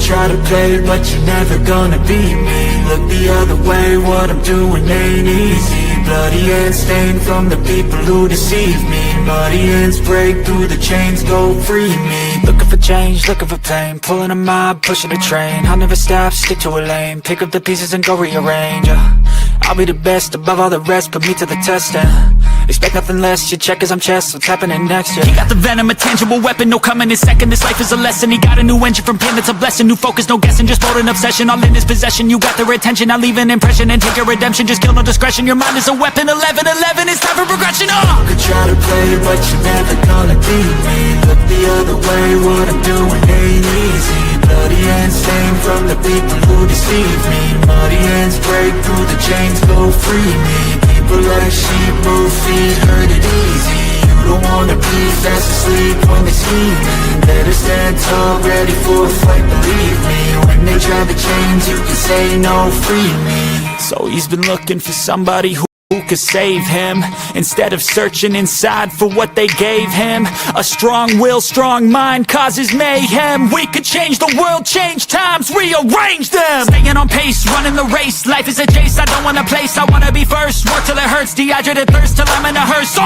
try to play, but you're never gonna beat me. Look the other way, what I'm doing ain't easy. Bloody hands stained from the people who deceive me. Muddy hands break through the chains, go free me. Looking for change, looking for pain, pulling a mob, pushing a train. I'll never stop, stick to a lane, pick up the pieces and go rearrange. I'll be the best above all the rest, put me to the test and expect nothing less, your check is I'm chess, what's happening next, yeah. He got the venom, a tangible weapon, no coming in second. This life is a lesson, he got a new engine from pain, that's a blessing. New focus, no guessing, just bold and obsession. All in his possession, you got their attention. I'll leave an impression and take your redemption. Just kill, no discretion, your mind is a weapon. 11-11, it's time for progression, You could try to play, but you're never gonna beat me. Look the other way, what I'm doing ain't easy. Bloody hands stained from the people who deceive me. Muddy hands break through the chains, go free me. People like sheep move feet, hurt it easy. You don't wanna be fast asleep when they scheming. Better stand tall, ready for a fight, believe me. When they try the chains, you can say no, free me. So he's been looking for somebody who could save him, instead of searching inside for what they gave him. A strong will, strong mind causes mayhem. We could change the world, change times, rearrange them. Staying on pace, running the race. Life is a chase, I don't want a place, I wanna be first. Work till it hurts, dehydrated thirst till I'm in a hearse.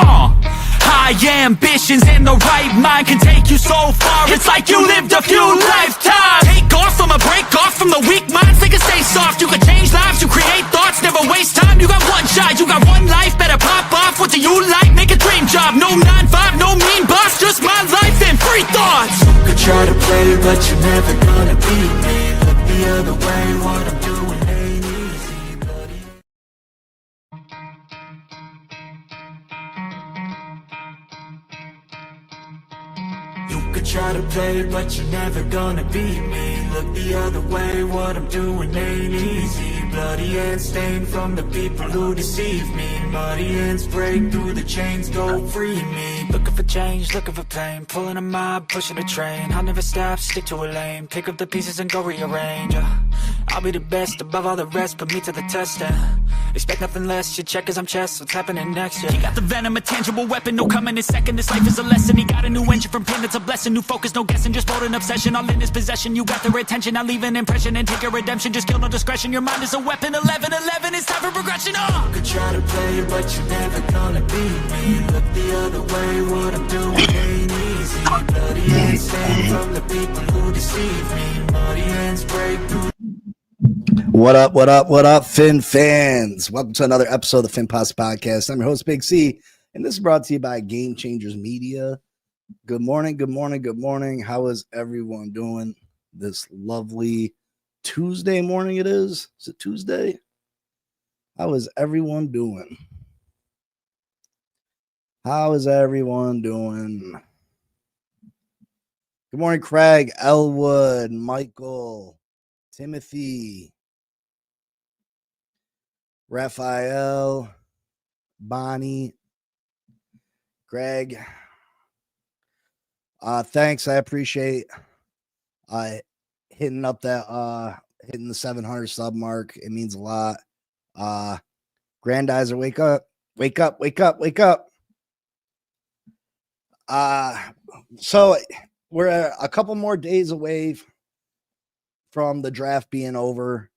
High ambitions and the right mind can take you so far. It's like you lived a few lifetimes. Take off from a break off from the weak minds, they can stay soft. You can change lives, you create thoughts, never waste time. You got one shot, you got one life, better pop off. What do you like? Make a dream job. No 9-5, no mean boss, just my life and free thoughts. You could try to play, but you're never gonna beat me. Look the other way, what I'm doing ain't easy, bloody. You could try to play, but you're never gonna beat me. Look the other way, what I'm doing ain't easy. Bloody hands stained from the people who deceive me. Muddy hands break through the chains, go free me. Looking for change, looking for pain, pulling a mob, pushing a train. I'll never stop, stick to a lane, pick up the pieces and go rearrange. I'll be the best above all the rest, put me to the test and expect nothing less, your check is I'm chess, what's happening next, yeah. He got the venom, a tangible weapon, no coming in second. This life is a lesson, he got a new engine from pain, that's a blessing. New focus, no guessing, just bold and obsession. All in his possession, you got their attention. I'll leave an impression and take your redemption. Just kill, no discretion, your mind is a weapon. 11-11, it's time for progression, You could try to play, but you're never gonna beat me. Look the other way, what I'm doing ain't easy. Bloody hands stained from the people who deceive me. Muddy hands break through. What up, Fin fans? Welcome to another episode of the Fin Posse Podcast. I'm your host, Big C, and this is brought to you by Game Changers Media. Good morning. How is everyone doing this lovely Tuesday morning? It is it Tuesday? How is everyone doing? Good morning, Craig, Elwood, Michael, Timothy, Raphael, Bonnie, Greg. Thanks. I appreciate hitting up that hitting the 700 sub mark. It means a lot. Grandizer, wake up. So we're a couple more days away from the draft being over.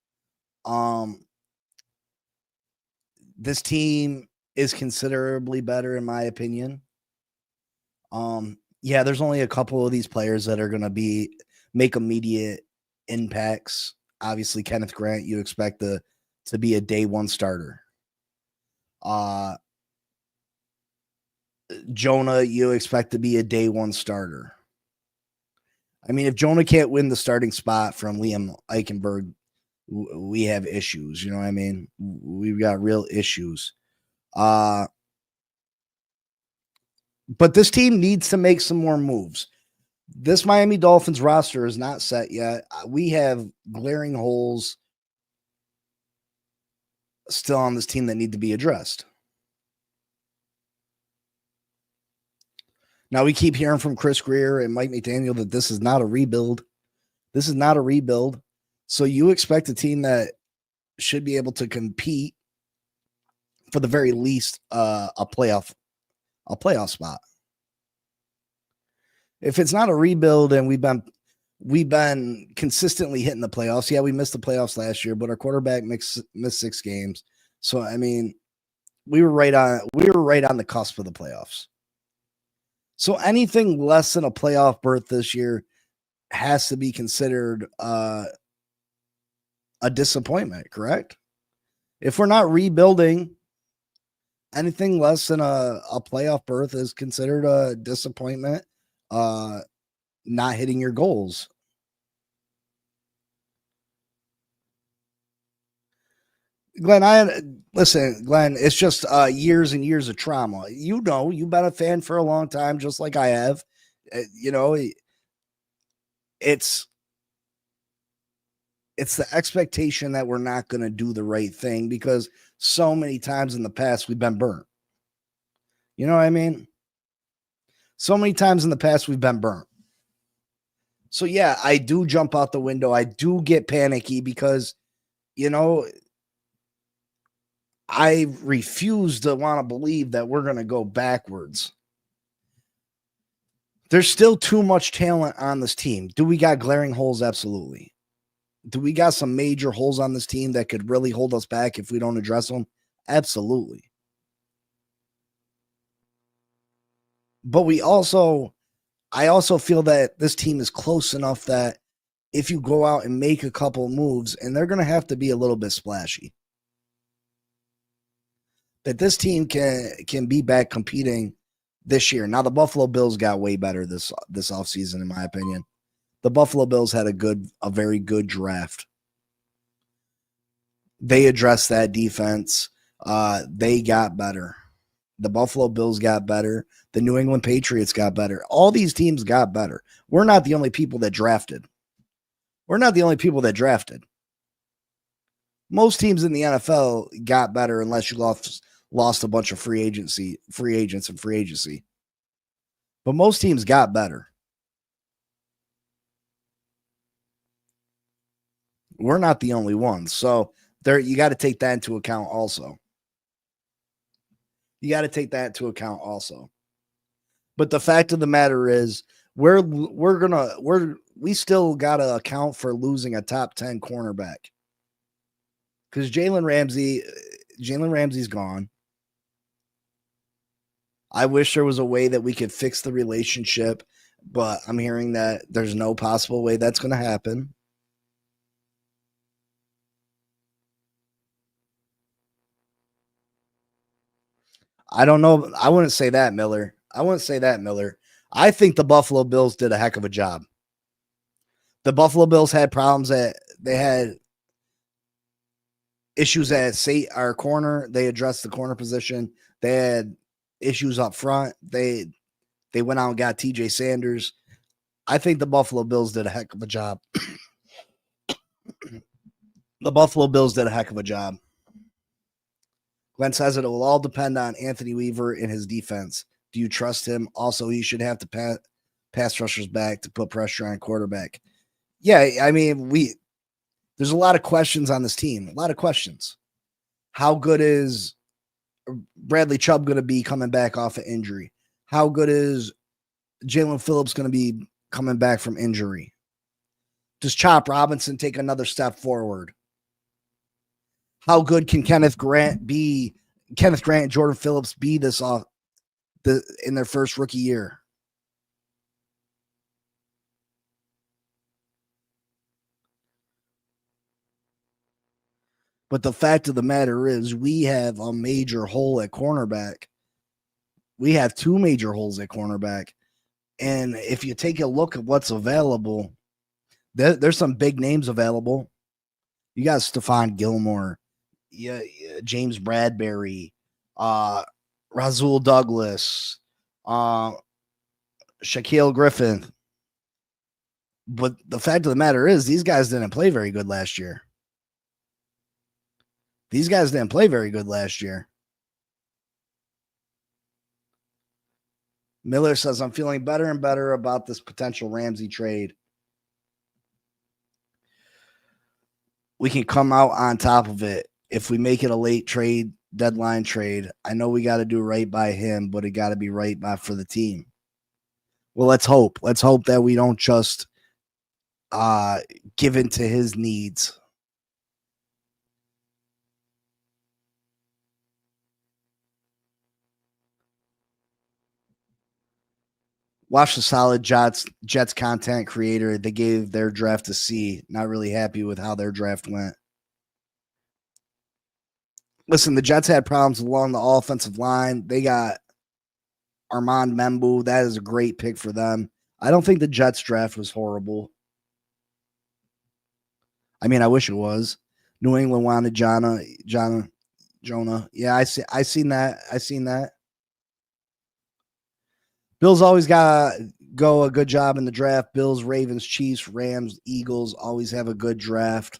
This team is considerably better, in my opinion. Yeah, there's only a couple of these players that are going to make immediate impacts. Obviously, Kenneth Grant, you expect to be a day one starter. Jonah, you expect to be a day one starter. I mean, if Jonah can't win the starting spot from Liam Eichenberg, we have issues. You know what I mean? We've got real issues. But this team needs to make some more moves. This Miami Dolphins roster is not set yet. We have glaring holes still on this team that need to be addressed. Now, we keep hearing from Chris Greer and Mike McDaniel that this is not a rebuild. So you expect a team that should be able to compete for the very least a playoff spot. If it's not a rebuild and we've been consistently hitting the playoffs. Yeah, we missed the playoffs last year, but our quarterback missed 6 games. So I mean, we were right on the cusp of the playoffs. So anything less than a playoff berth this year has to be considered a disappointment, correct? If we're not rebuilding, anything less than a playoff berth is considered a disappointment, not hitting your goals. Glenn, Glenn, it's just years and years of trauma. You know, you've been a fan for a long time, just like I have. You know, it's the expectation that we're not going to do the right thing because so many times in the past we've been burnt. You know what I mean? So many times in the past we've been burnt. So yeah, I do jump out the window. I do get panicky because, you know, I refuse to want to believe that we're going to go backwards. There's still too much talent on this team. Do we got glaring holes? Absolutely. Do we got some major holes on this team that could really hold us back if we don't address them? Absolutely. But I also feel that this team is close enough that if you go out and make a couple moves, and they're going to have to be a little bit splashy, that this team can be back competing this year. Now, the Buffalo Bills got way better this offseason, in my opinion. The Buffalo Bills had a very good draft. They addressed that defense. They got better. The Buffalo Bills got better. The New England Patriots got better. All these teams got better. We're not the only people that drafted. Most teams in the NFL got better unless you lost a bunch of free agents in free agency. But most teams got better. We're not the only ones. So you got to take that into account also. But the fact of the matter is, we still got to account for losing a top 10 cornerback. Because Jalen Ramsey's gone. I wish there was a way that we could fix the relationship, but I'm hearing that there's no possible way that's going to happen. I don't know. I wouldn't say that, Miller. I think the Buffalo Bills did a heck of a job. The Buffalo Bills had problems they had issues at our corner. They addressed the corner position. They had issues up front. They went out and got TJ Sanders. I think the Buffalo Bills did a heck of a job. Glenn says it will all depend on Anthony Weaver and his defense. Do you trust him? Also, he should have to pass rushers back to put pressure on quarterback. Yeah, I mean, there's a lot of questions on this team. A lot of questions. How good is Bradley Chubb going to be coming back off of injury? How good is Jalen Phillips going to be coming back from injury? Does Chop Robinson take another step forward? How good can Kenneth Grant and Jordan Phillips be in their first rookie year? But the fact of the matter is, we have a major hole at cornerback. We have 2 major holes at cornerback. And if you take a look at what's available, there's some big names available. You got Stephon Gilmore, James Bradbury, Rasul Douglas, Shaquille Griffin. But the fact of the matter is, these guys didn't play very good last year. Miller says, I'm feeling better and better about this potential Ramsey trade. We can come out on top of it if we make it a late deadline trade. I know we got to do right by him, but it got to be right for the team. Well, let's hope. Let's hope that we don't just given to his needs. Watch the solid Jets content creator. They gave their draft a C. Not really happy with how their draft went. Listen, the Jets had problems along the offensive line. They got Armand Membu. That is a great pick for them. I don't think the Jets draft was horrible. I mean, I wish it was. New England wanted Jonah. Yeah, I seen that. Bills always got to go a good job in the draft. Bills, Ravens, Chiefs, Rams, Eagles always have a good draft.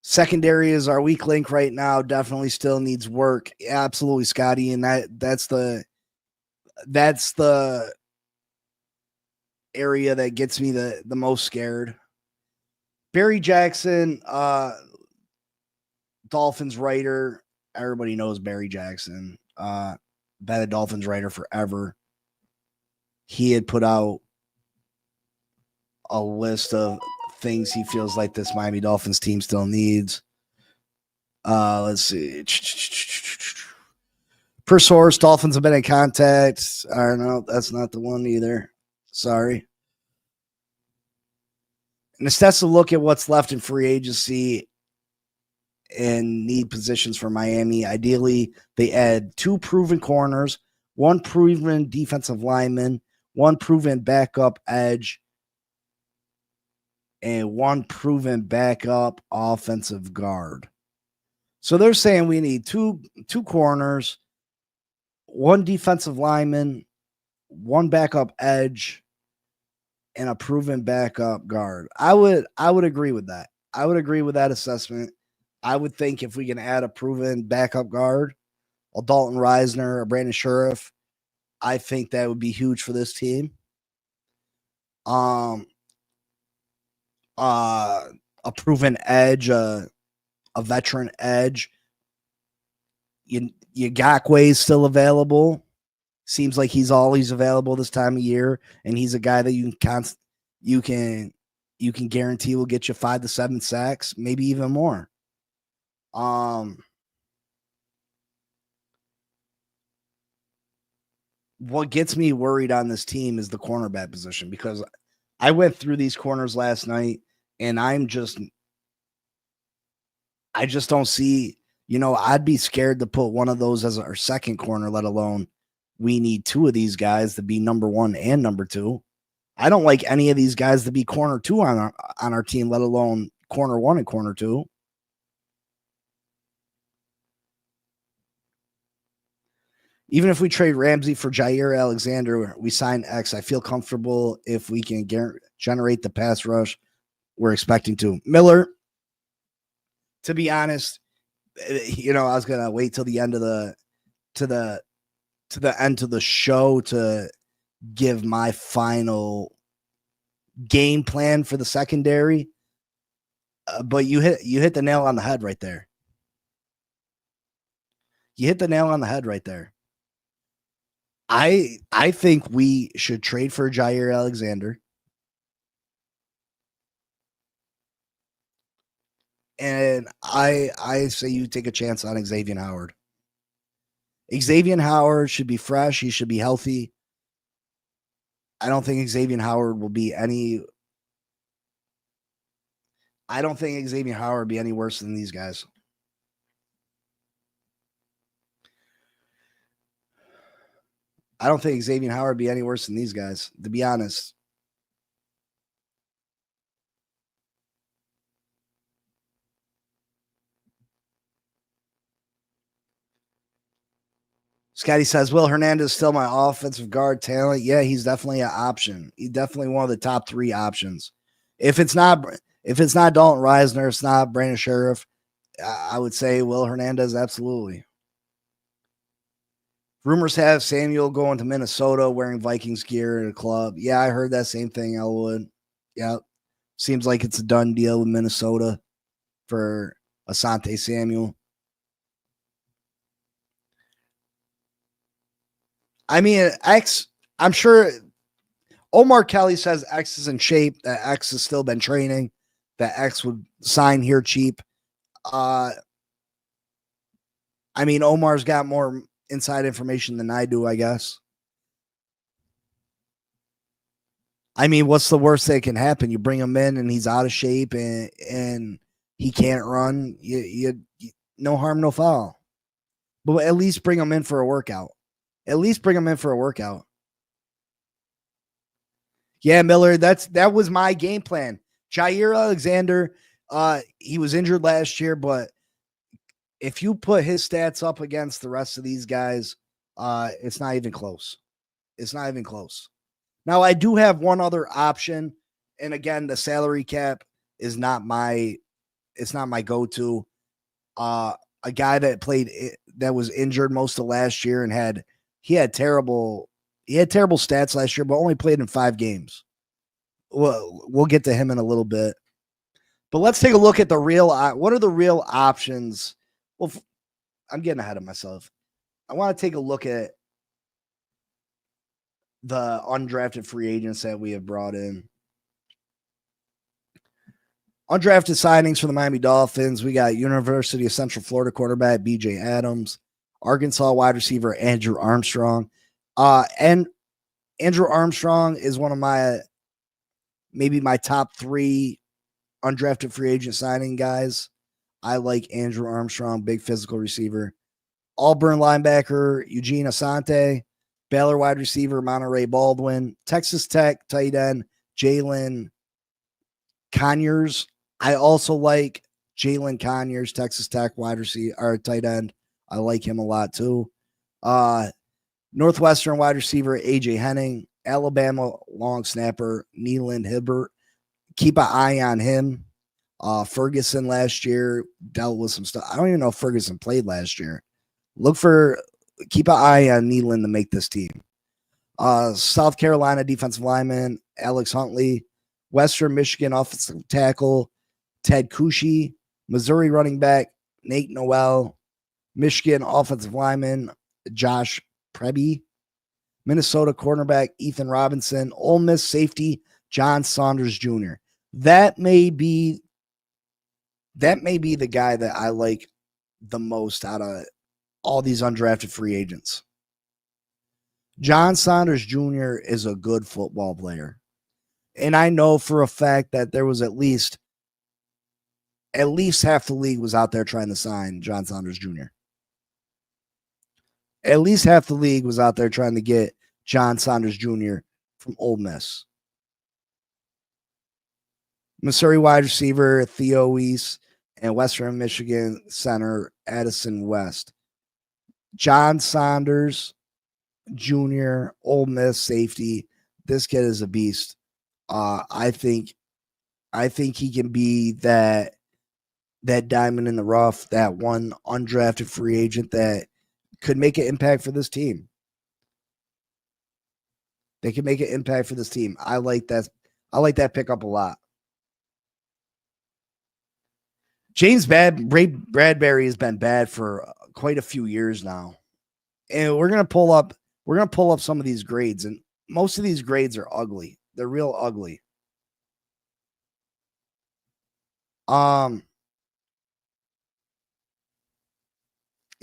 Secondary is our weak link right now. Definitely still needs work. Absolutely, Scotty, and that's the area that gets me the most scared. Barry Jackson, Dolphins writer. Everybody knows Barry Jackson. Been a Dolphins writer forever. He had put out a list of things he feels like this Miami Dolphins team still needs. Let's see. Per source, Dolphins have been in contact. I don't know. That's not the one either. Sorry. And it's best to look at what's left in free agency and need positions for Miami. Ideally, they add 2 proven corners, 1 proven defensive lineman, 1 proven backup edge, and 1 proven backup offensive guard. So they're saying we need two corners, 1 defensive lineman, 1 backup edge, and a proven backup guard. I would agree with that. I would agree with that assessment. I would think if we can add a proven backup guard, a Dalton Reisner, a Brandon Sheriff, I think that would be huge for this team. A proven edge, a veteran edge. Yagakwe is still available. Seems like he's always available this time of year, and he's a guy that you can guarantee will get you 5 to 7 sacks, maybe even more. What gets me worried on this team is the cornerback position, because I went through these corners last night and I just don't see, I'd be scared to put one of those as our second corner, let alone we need 2 of these guys to be number 1 and number 2. I don't like any of these guys to be corner 2 on our team, let alone corner 1 and corner 2. Even if we trade Ramsey for Jair Alexander, we sign X. I feel comfortable if we can generate the pass rush we're expecting to. Miller, to be honest, I was gonna wait till the end of the end of the show to give my final game plan for the secondary. But you hit the nail on the head right there. You hit the nail on the head right there. I think we should trade for Jair Alexander. And I say you take a chance on Xavier Howard. Xavier Howard should be fresh. He should be healthy. I don't think Xavier Howard will be any worse than these guys. I don't think Xavier Howard would be any worse than these guys, to be honest. Scotty says, Will Hernandez still my offensive guard talent? Yeah, he's definitely an option. He's definitely one of the top 3 options. If it's not Dalton Reisner, it's not Brandon Sheriff, I would say Will Hernandez, absolutely. Rumors have Samuel going to Minnesota wearing Vikings gear at a club. Yeah, I heard that same thing, Elwood. Yeah. Seems like it's a done deal with Minnesota for Asante Samuel. I mean, I'm sure Omar Kelly says X is in shape, that X has still been training, that X would sign here cheap. I mean, Omar's got more inside information than I do, I guess. I mean, what's the worst that can happen? You bring him in and he's out of shape and he can't run. You no harm, no foul. But at least bring him in for a workout. At least bring him in for a workout. Yeah, Miller, that was my game plan. Jair Alexander, he was injured last year, but if you put his stats up against the rest of these guys, it's not even close. It's not even close. Now, I do have one other option, and again, the salary cap is not my go-to. A guy that was injured most of last year and had terrible stats last year, but only played in 5 games. We'll get to him in a little bit. But let's take a look at what are the real options? Well, I'm getting ahead of myself. I want to take a look at the undrafted free agents that we have brought in. Undrafted signings for the Miami Dolphins. We got University of Central Florida quarterback BJ Adams, Arkansas wide receiver Andrew Armstrong. And Andrew Armstrong is one of maybe my top 3 undrafted free agent signing guys. I like Andrew Armstrong, big physical receiver. Auburn linebacker Eugene Asante, Baylor wide receiver Monterey Baldwin, Texas Tech tight end Jalen Conyers. I also like Jalen Conyers, Texas Tech wide receiver or tight end. I like him a lot too. Northwestern wide receiver AJ Henning, Alabama long snapper Neelan Hibbert. Keep an eye on him. Ferguson last year dealt with some stuff. I don't even know if Ferguson played last year. Keep an eye on Neelan to make this team. South Carolina defensive lineman Alex Huntley, Western Michigan offensive tackle Ted Kushi, Missouri running back Nate Noel, Michigan offensive lineman Josh Preby, Minnesota cornerback Ethan Robinson, Ole Miss safety John Saunders Jr. That may be the guy that I like the most out of all these undrafted free agents. John Saunders Jr. is a good football player. And I know for a fact that there was at least half the league was out there trying to sign John Saunders Jr. At least half the league was out there trying to get John Saunders Jr. from Ole Miss. Missouri wide receiver Theo Weiss and Western Michigan center Addison West. John Saunders Jr., Ole Miss safety. This kid is a beast. I think he can be that diamond in the rough, that one undrafted free agent that could make an impact for this team. They can make an impact for this team. I like that. I like that pickup a lot. James Bradbury has been bad for quite a few years now. And we're gonna pull up some of these grades, and most of these grades are ugly. They're real ugly. Yeah,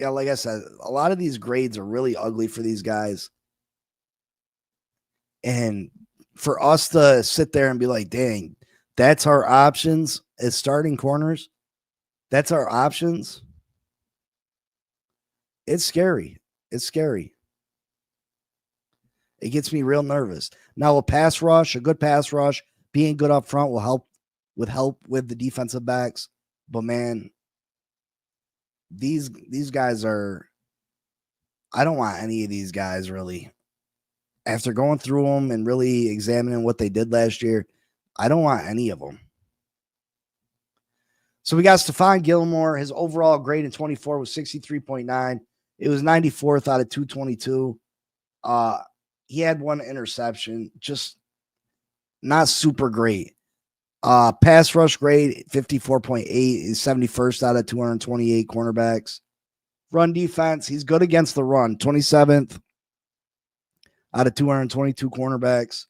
like I said, a lot of these grades are really ugly for these guys. And for us to sit there and be like, dang, that's our options as starting corners. That's our options. It's scary. It's scary. It gets me real nervous. Now, a good pass rush, being good up front will help with the defensive backs. But man, these guys are, I don't want any of these guys really. After going through them and really examining what they did last year, I don't want any of them. So we got Stephon Gilmore. His overall grade in 24 was 63.9. It was 94th out of 222. He had one interception, just not super great. Pass rush grade 54.8 is 71st out of 228 cornerbacks. Run defense, he's good against the run, 27th out of 222 cornerbacks.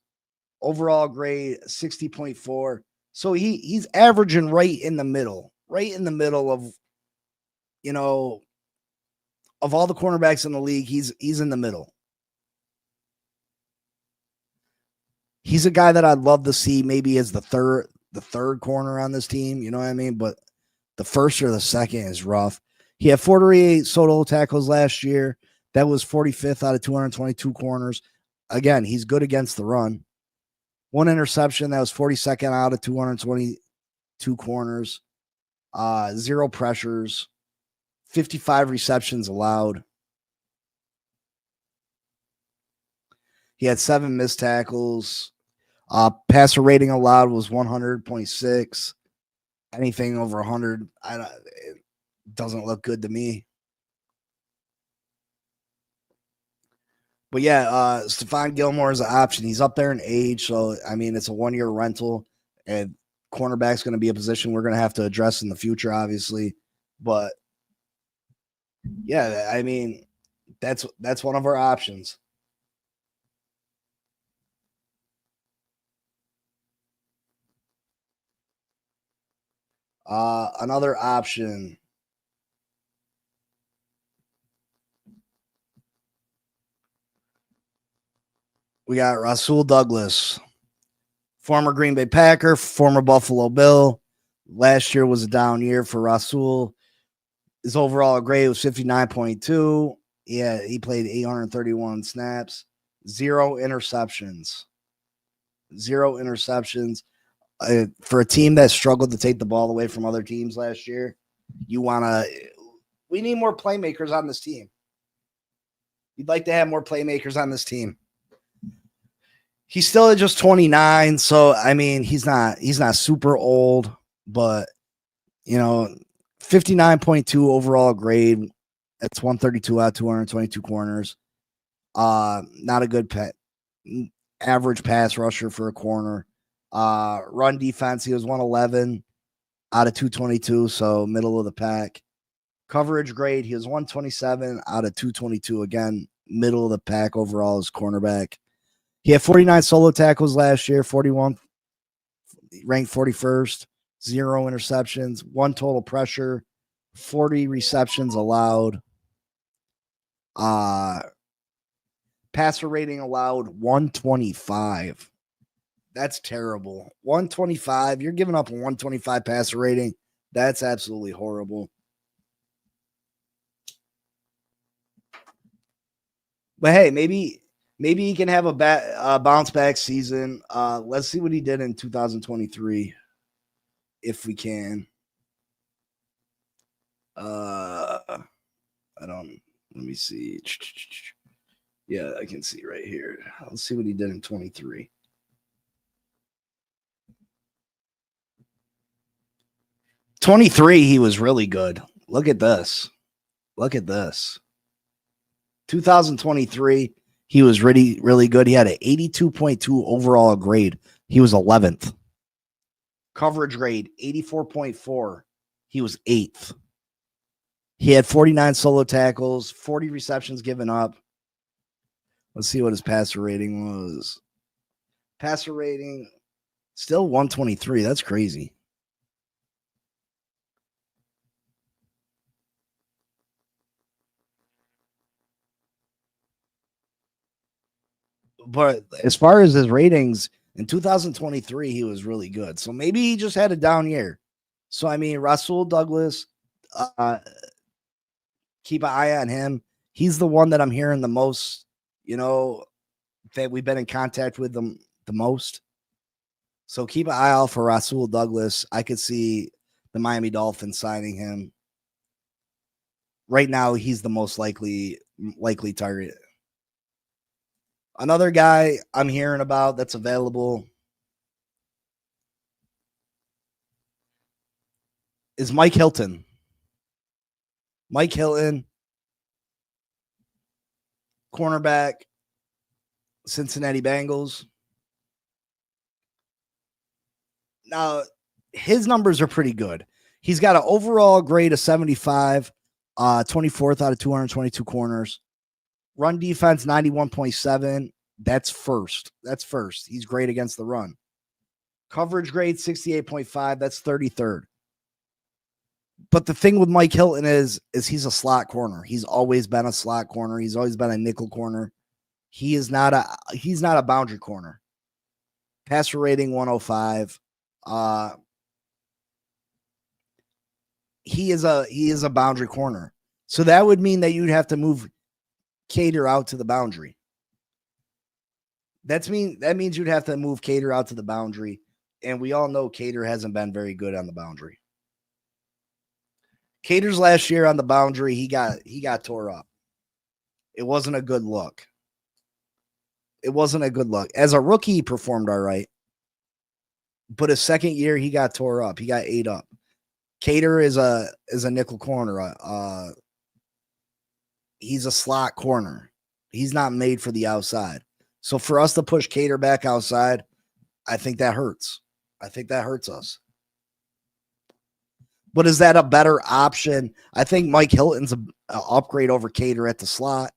Overall grade 60.4. So he's averaging right in the middle of, you know, of all the cornerbacks in the league, he's in the middle. He's a guy that I'd love to see maybe as the third corner on this team, you know what I mean? But the first or the second is rough. He had 48 solo tackles last year. That was 45th out of 222 corners. Again, he's good against the run. One interception, that was 42nd out of 222 corners. 0 pressures. 55 receptions allowed. He had 7 missed tackles. Passer rating allowed was 100.6. Anything over 100, it doesn't look good to me. But yeah, Stephon Gilmore is an option. He's up there in age, so I mean it's a 1-year rental, and cornerback's going to be a position we're going to have to address in the future, obviously. But yeah, I mean that's one of our options. Another option. We got Rasul Douglas, former Green Bay Packer, former Buffalo Bill. Last year was a down year for Rasul. His overall grade was 59.2. Yeah, he played 831 snaps, 0 interceptions. 0 interceptions. For a team that struggled to take the ball away from other teams last year, we need more playmakers on this team. You'd like to have more playmakers on this team. He's still just 29, so I mean he's not super old, but 59.2 overall grade. That's 132 out of 222 corners. Not a good average pass rusher for a corner. Run defense, he was 111 out of 222, so middle of the pack. Coverage grade, he was 127 out of 222. Again, middle of the pack overall as cornerback. He had 49 solo tackles last year, 41, ranked 41st, 0 interceptions, 1 total pressure, 40 receptions allowed. Passer rating allowed 125. That's terrible. 125. You're giving up a 125 passer rating. That's absolutely horrible. But hey, maybe he can have a bounce back season. Let's see what he did in 2023, if we can. Let me see. Yeah, I can see right here. Let's see what he did in 23. He was really good. Look at this. 2023, he was really, really good. He had an 82.2 overall grade. He was 11th. Coverage grade, 84.4. He was 8th. He had 49 solo tackles, 40 receptions given up. Let's see what his passer rating was. Passer rating, still 123. That's crazy. But as far as his ratings, in 2023, he was really good. So maybe he just had a down year. So, I mean, Rasul Douglas, keep an eye on him. He's the one that I'm hearing the most, that we've been in contact with them the most. So keep an eye out for Rasul Douglas. I could see the Miami Dolphins signing him. Right now, he's the most likely target. Another guy I'm hearing about that's available is Mike Hilton. Mike Hilton, cornerback, Cincinnati Bengals. Now, his numbers are pretty good. He's got an overall grade of 75, 24th out of 222 corners. Run defense, 91.7. That's first. He's great against the run. Coverage grade 68.5. That's 33rd. But the thing with Mike Hilton is he's a slot corner. He's always been a slot corner. He's always been a nickel corner. He's not a boundary corner. Passer rating 105. He is a boundary corner. So that would mean that you'd have to move Cater out to the boundary. That means you'd have to move Cater out to the boundary. And we all know Cater hasn't been very good on the boundary. Cater's last year on the boundary, he got tore up. It wasn't a good look. As a rookie, he performed all right. But his second year, he got tore up. He got ate up. Cater is a nickel corner. He's a slot corner. He's not made for the outside. So for us to push Cater back outside, I think that hurts. I think that hurts us. But is that a better option? I think Mike Hilton's an upgrade over Cater at the slot.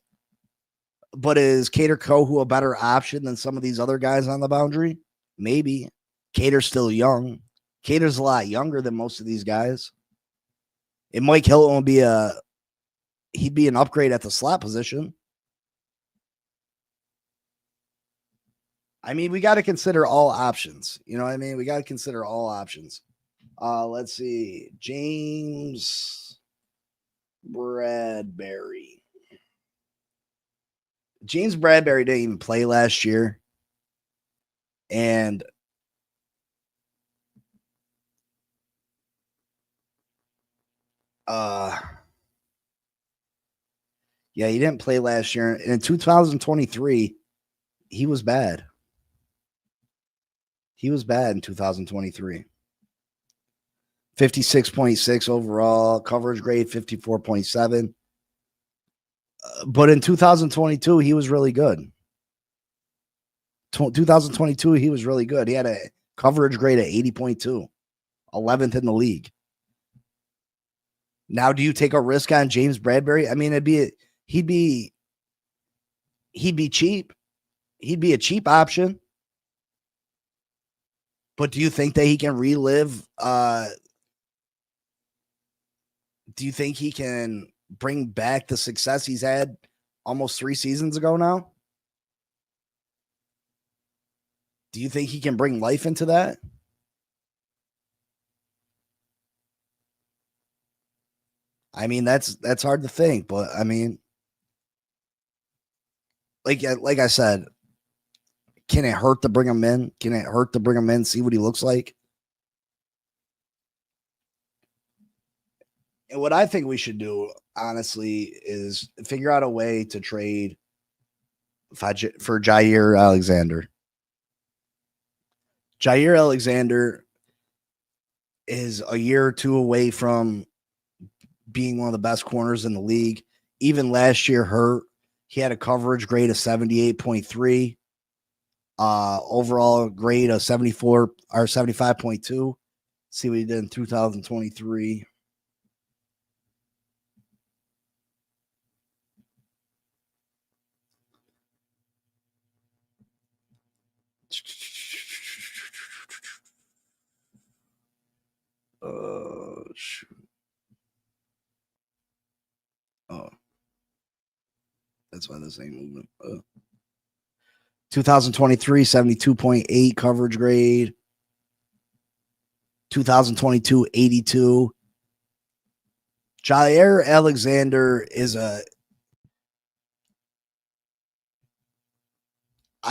But is Cater Kohu a better option than some of these other guys on the boundary? Maybe. Cater's still young. Cater's a lot younger than most of these guys. And Mike Hilton would be he'd be an upgrade at the slot position. I mean, we got to consider all options. You know what I mean? We got to consider all options. Let's see. James Bradbury. James Bradbury didn't even play last year. And yeah, he didn't play last year. And in 2023, he was bad. He was bad in 2023. 56.6 overall, coverage grade 54.7. But in 2022, he was really good. 2022, he was really good. He had a coverage grade of 80.2, 11th in the league. Now, do you take a risk on James Bradbury? I mean, he'd be cheap. He'd be a cheap option. But do you think that he can relive? Do you think he can bring back the success he's had almost 3 seasons ago now? Do you think he can bring life into that? I mean, that's hard to think, but I mean, like I said, can it hurt to bring him in? See what he looks like? And what I think we should do, honestly, is figure out a way to trade for Jair Alexander. Jair Alexander is a year or two away from being one of the best corners in the league. Even last year hurt. He had a coverage grade of 78.3. Overall grade of 74 or 75.2. See what he did in 2023. Shoot. Oh, that's why this ain't moving. 2023, 72.8 coverage grade. 2022, 82. Jair Alexander is I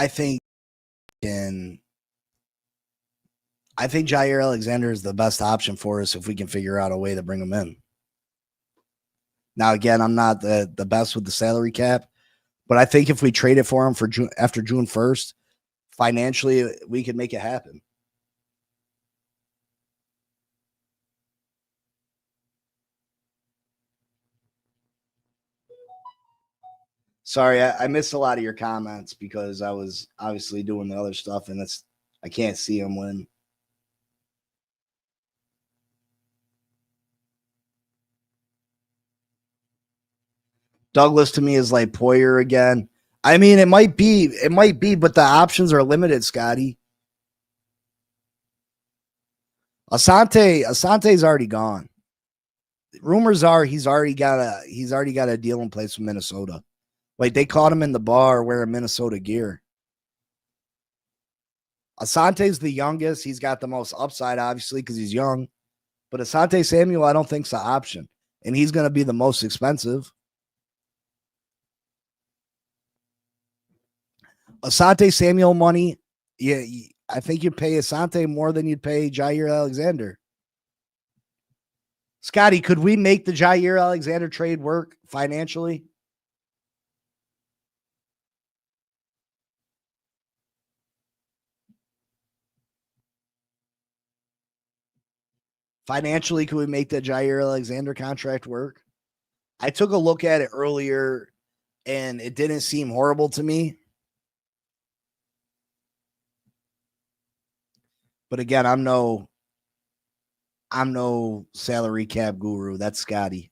think Jair Alexander is the best option for us if we can figure out a way to bring him in. Now, again, I'm not the best with the salary cap, but I think if we trade it for him for after June 1st, financially, we could make it happen. Sorry, I missed a lot of your comments because I was obviously doing the other stuff, and I can't see them when. Douglas to me is like Poyer again. I mean, it might be, but the options are limited, Scotty. Asante's already gone. Rumors are he's already got a deal in place with Minnesota. Like they caught him in the bar wearing Minnesota gear. Asante's the youngest. He's got the most upside, obviously, because he's young. But Asante Samuel, I don't think is an option. And he's going to be the most expensive. Asante Samuel money, yeah, I think you'd pay Asante more than you'd pay Jair Alexander. Scotty, could we make the Jair Alexander trade work financially? Financially, could we make the Jair Alexander contract work? I took a look at it earlier, and it didn't seem horrible to me. But again, I'm no salary cap guru. That's Scotty.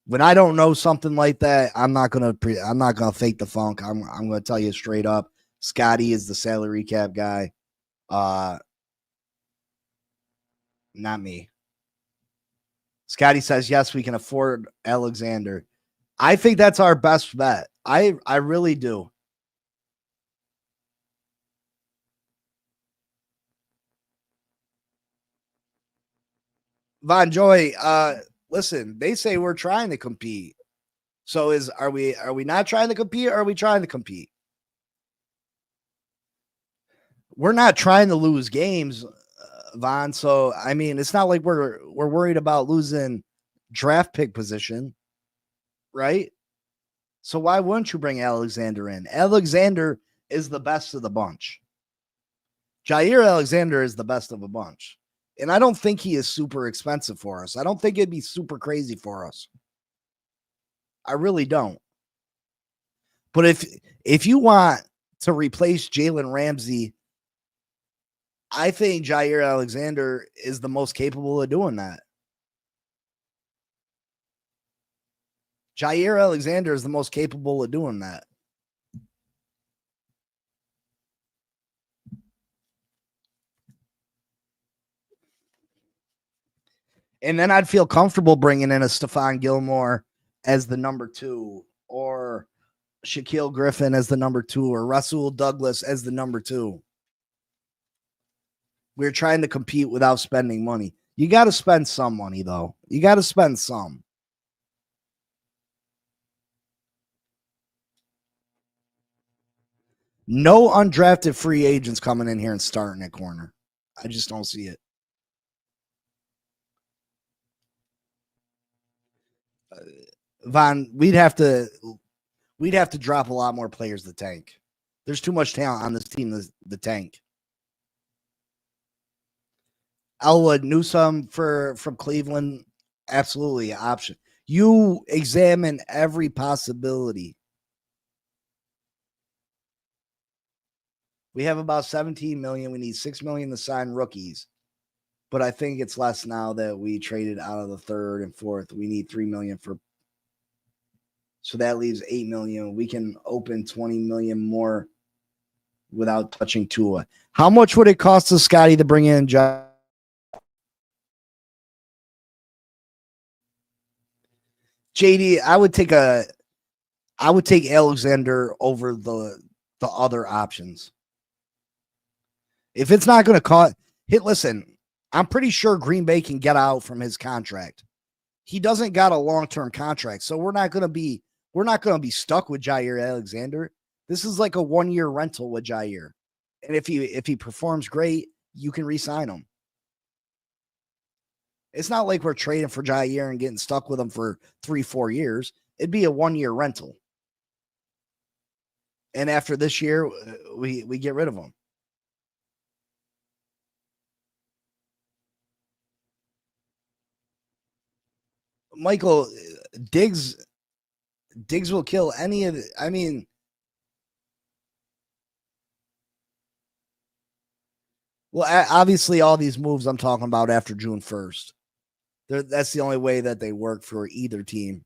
When I don't know something like that, I'm not gonna fake the funk. I'm gonna tell you straight up. Scotty is the salary cap guy. Not me. Scotty says yes, we can afford Alexander. I think that's our best bet. I really do. Von Joy, listen, they say we're trying to compete. So are we not trying to compete or are we trying to compete? We're not trying to lose games, Von. So I mean, it's not like we're worried about losing draft pick position, right? So why wouldn't you bring Alexander in? Alexander is the best of the bunch. Jair Alexander is the best of a bunch. And I don't think he is super expensive for us. I don't think it'd be super crazy for us. I really don't. But if you want to replace Jalen Ramsey, I think Jair Alexander is the most capable of doing that. Jair Alexander is the most capable of doing that. And then I'd feel comfortable bringing in a Stephon Gilmore as the number 2 or Shaquille Griffin as the number 2 or Rasul Douglas as the number 2. We're trying to compete without spending money. You got to spend some money, though. You got to spend some. No undrafted free agents coming in here and starting at corner. I just don't see it. Von, we'd have to drop a lot more players to tank. There's too much talent on this team the tank. Elwood Newsome from Cleveland, absolutely an option. You examine every possibility. We have about 17 million. We need 6 million to sign rookies. But I think it's less now that we traded out of the 3rd and 4th. We need 3 million for. So that leaves 8 million. We can open 20 million more without touching Tua. How much would it cost us, Scotty, to bring in John? JD, I would take Alexander over the other options. If it's not going to cost, listen, I'm pretty sure Green Bay can get out from his contract. He doesn't got a long-term contract, so we're not going to be stuck with Jair Alexander. This is like a 1-year rental with Jair. And if he performs great, you can re-sign him. It's not like we're trading for Jair and getting stuck with him for 3-4 years. It'd be a 1-year rental. And after this year, we get rid of him. Michael, Diggs will kill any of it. I mean, well, obviously, all these moves I'm talking about after June 1st. That's the only way that they work for either team.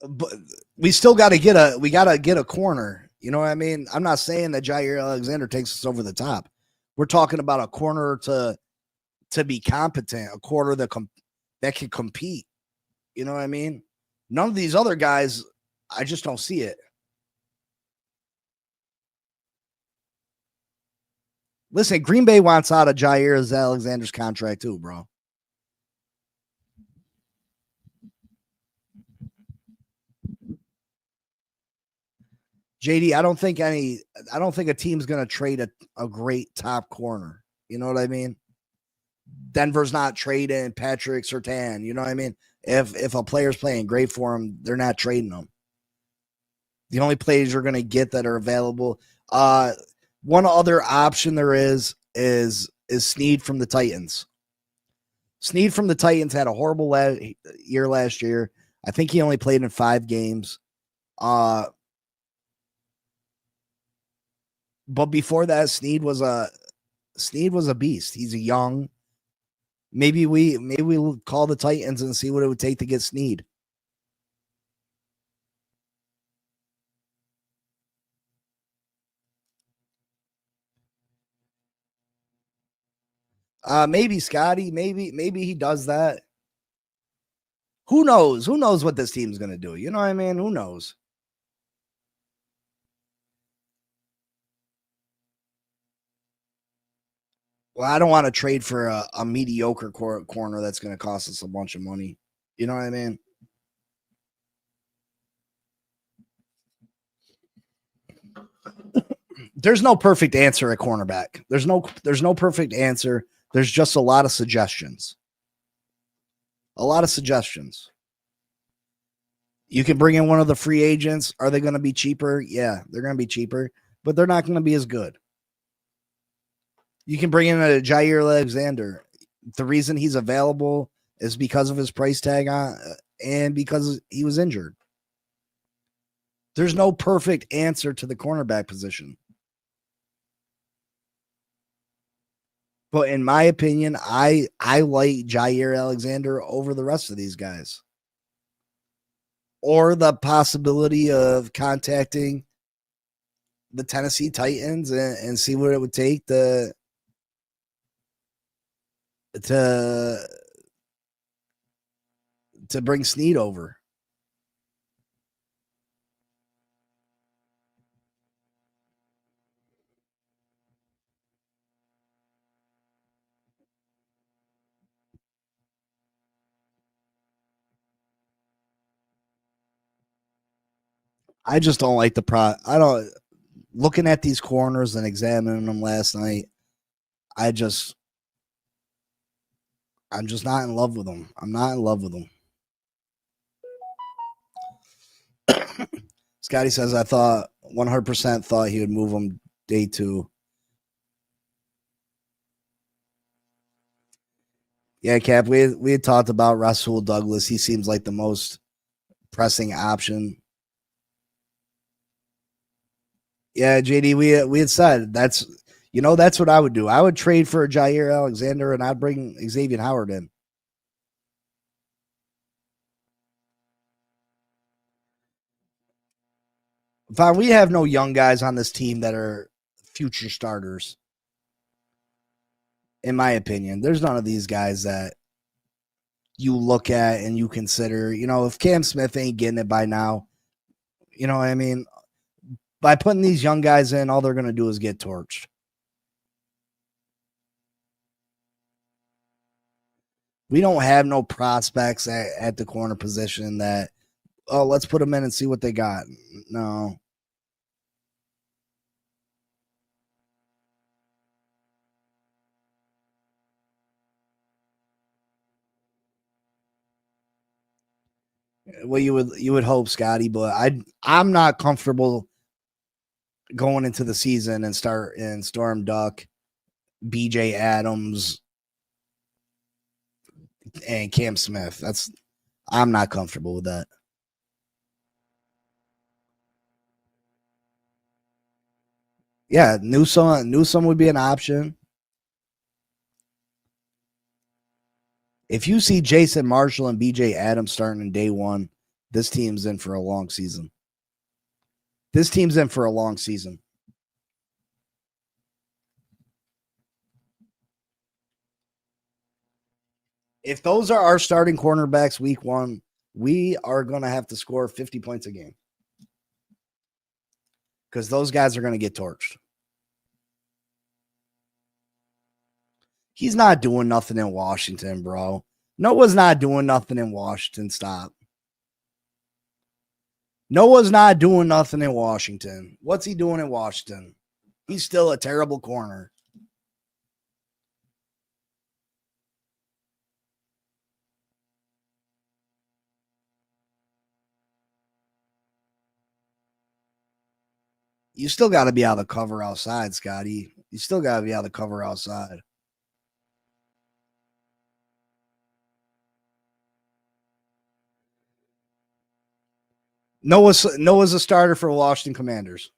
but we still got to get a corner. You know what I mean? I'm not saying that Jair Alexander takes us over the top. We're talking about a corner to be competent, a corner that can compete. You know what I mean? None of these other guys, I just don't see it. Listen, Green Bay wants out of Jair Alexander's contract too, bro. JD, I don't think a team's going to trade a great top corner. You know what I mean? Denver's not trading Patrick Surtain. You know what I mean? If a player's playing great for him, they're not trading them. The only players you're going to get that are available. One other option there is Snead from the Titans. Snead from the Titans had a horrible year last year. I think he only played in 5 games. But before that, Snead was a beast. He's a young. Maybe we'll call the Titans and see what it would take to get Snead. Maybe Scotty. Maybe he does that. Who knows? Who knows what this team's going to do? You know what I mean? Who knows? Well, I don't want to trade for a mediocre corner that's going to cost us a bunch of money. You know what I mean? There's no perfect answer at cornerback. There's no perfect answer. There's just a lot of suggestions. A lot of suggestions. You can bring in one of the free agents. Are they going to be cheaper? Yeah, they're going to be cheaper, but they're not going to be as good. You can bring in a Jair Alexander. The reason he's available is because of his price tag and because he was injured. There's no perfect answer to the cornerback position. But in my opinion, I like Jair Alexander over the rest of these guys. Or the possibility of contacting the Tennessee Titans and see what it would take to bring Snead over. I just don't like looking at these corners and examining them last night. I'm just not in love with them. I'm not in love with them. Scotty says, I 100% thought he would move him day 2. Yeah, Cap, we had talked about Rasul Douglas. He seems like the most pressing option. Yeah, JD, we had said that's what I would do. I would trade for Jair Alexander and I'd bring Xavier Howard in. Vaughn, we have no young guys on this team that are future starters. In my opinion, there's none of these guys that you look at and you consider, if Cam Smith ain't getting it by now, you know what I mean? By putting these young guys in, all they're going to do is get torched. We don't have no prospects at the corner position that, let's put them in and see what they got. No. Well, you would hope, Scotty, but I'm not comfortable going into the season and start in Storm Duck, BJ Adams, and Cam Smith. I'm not comfortable with that. Yeah, Newsome would be an option. If you see Jason Marshall and BJ Adams starting in day 1, This team's in for a long season. This team's in for a long season. If those are our starting cornerbacks week 1, we are going to have to score 50 points a game. Because those guys are going to get torched. He's not doing nothing in Washington, bro. Noah's not doing nothing in Washington. Stop. Noah's not doing nothing in Washington. What's he doing in Washington? He's still a terrible corner. You still got to be out of the cover outside, Scotty. You still got to be out of the cover outside. Noah's a starter for the Washington Commanders.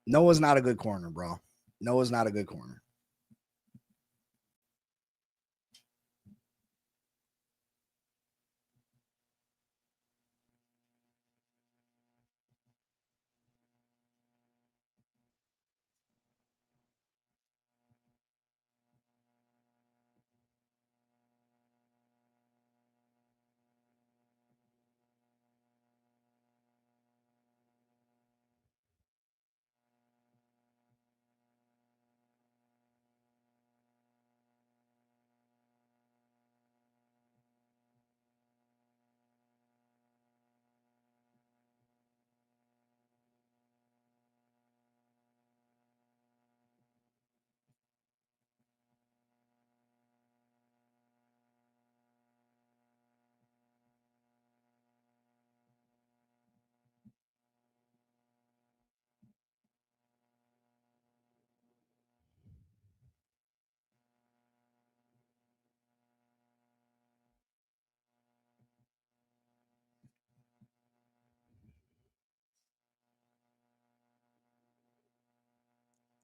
Noah's not a good corner, bro. Noah's not a good corner.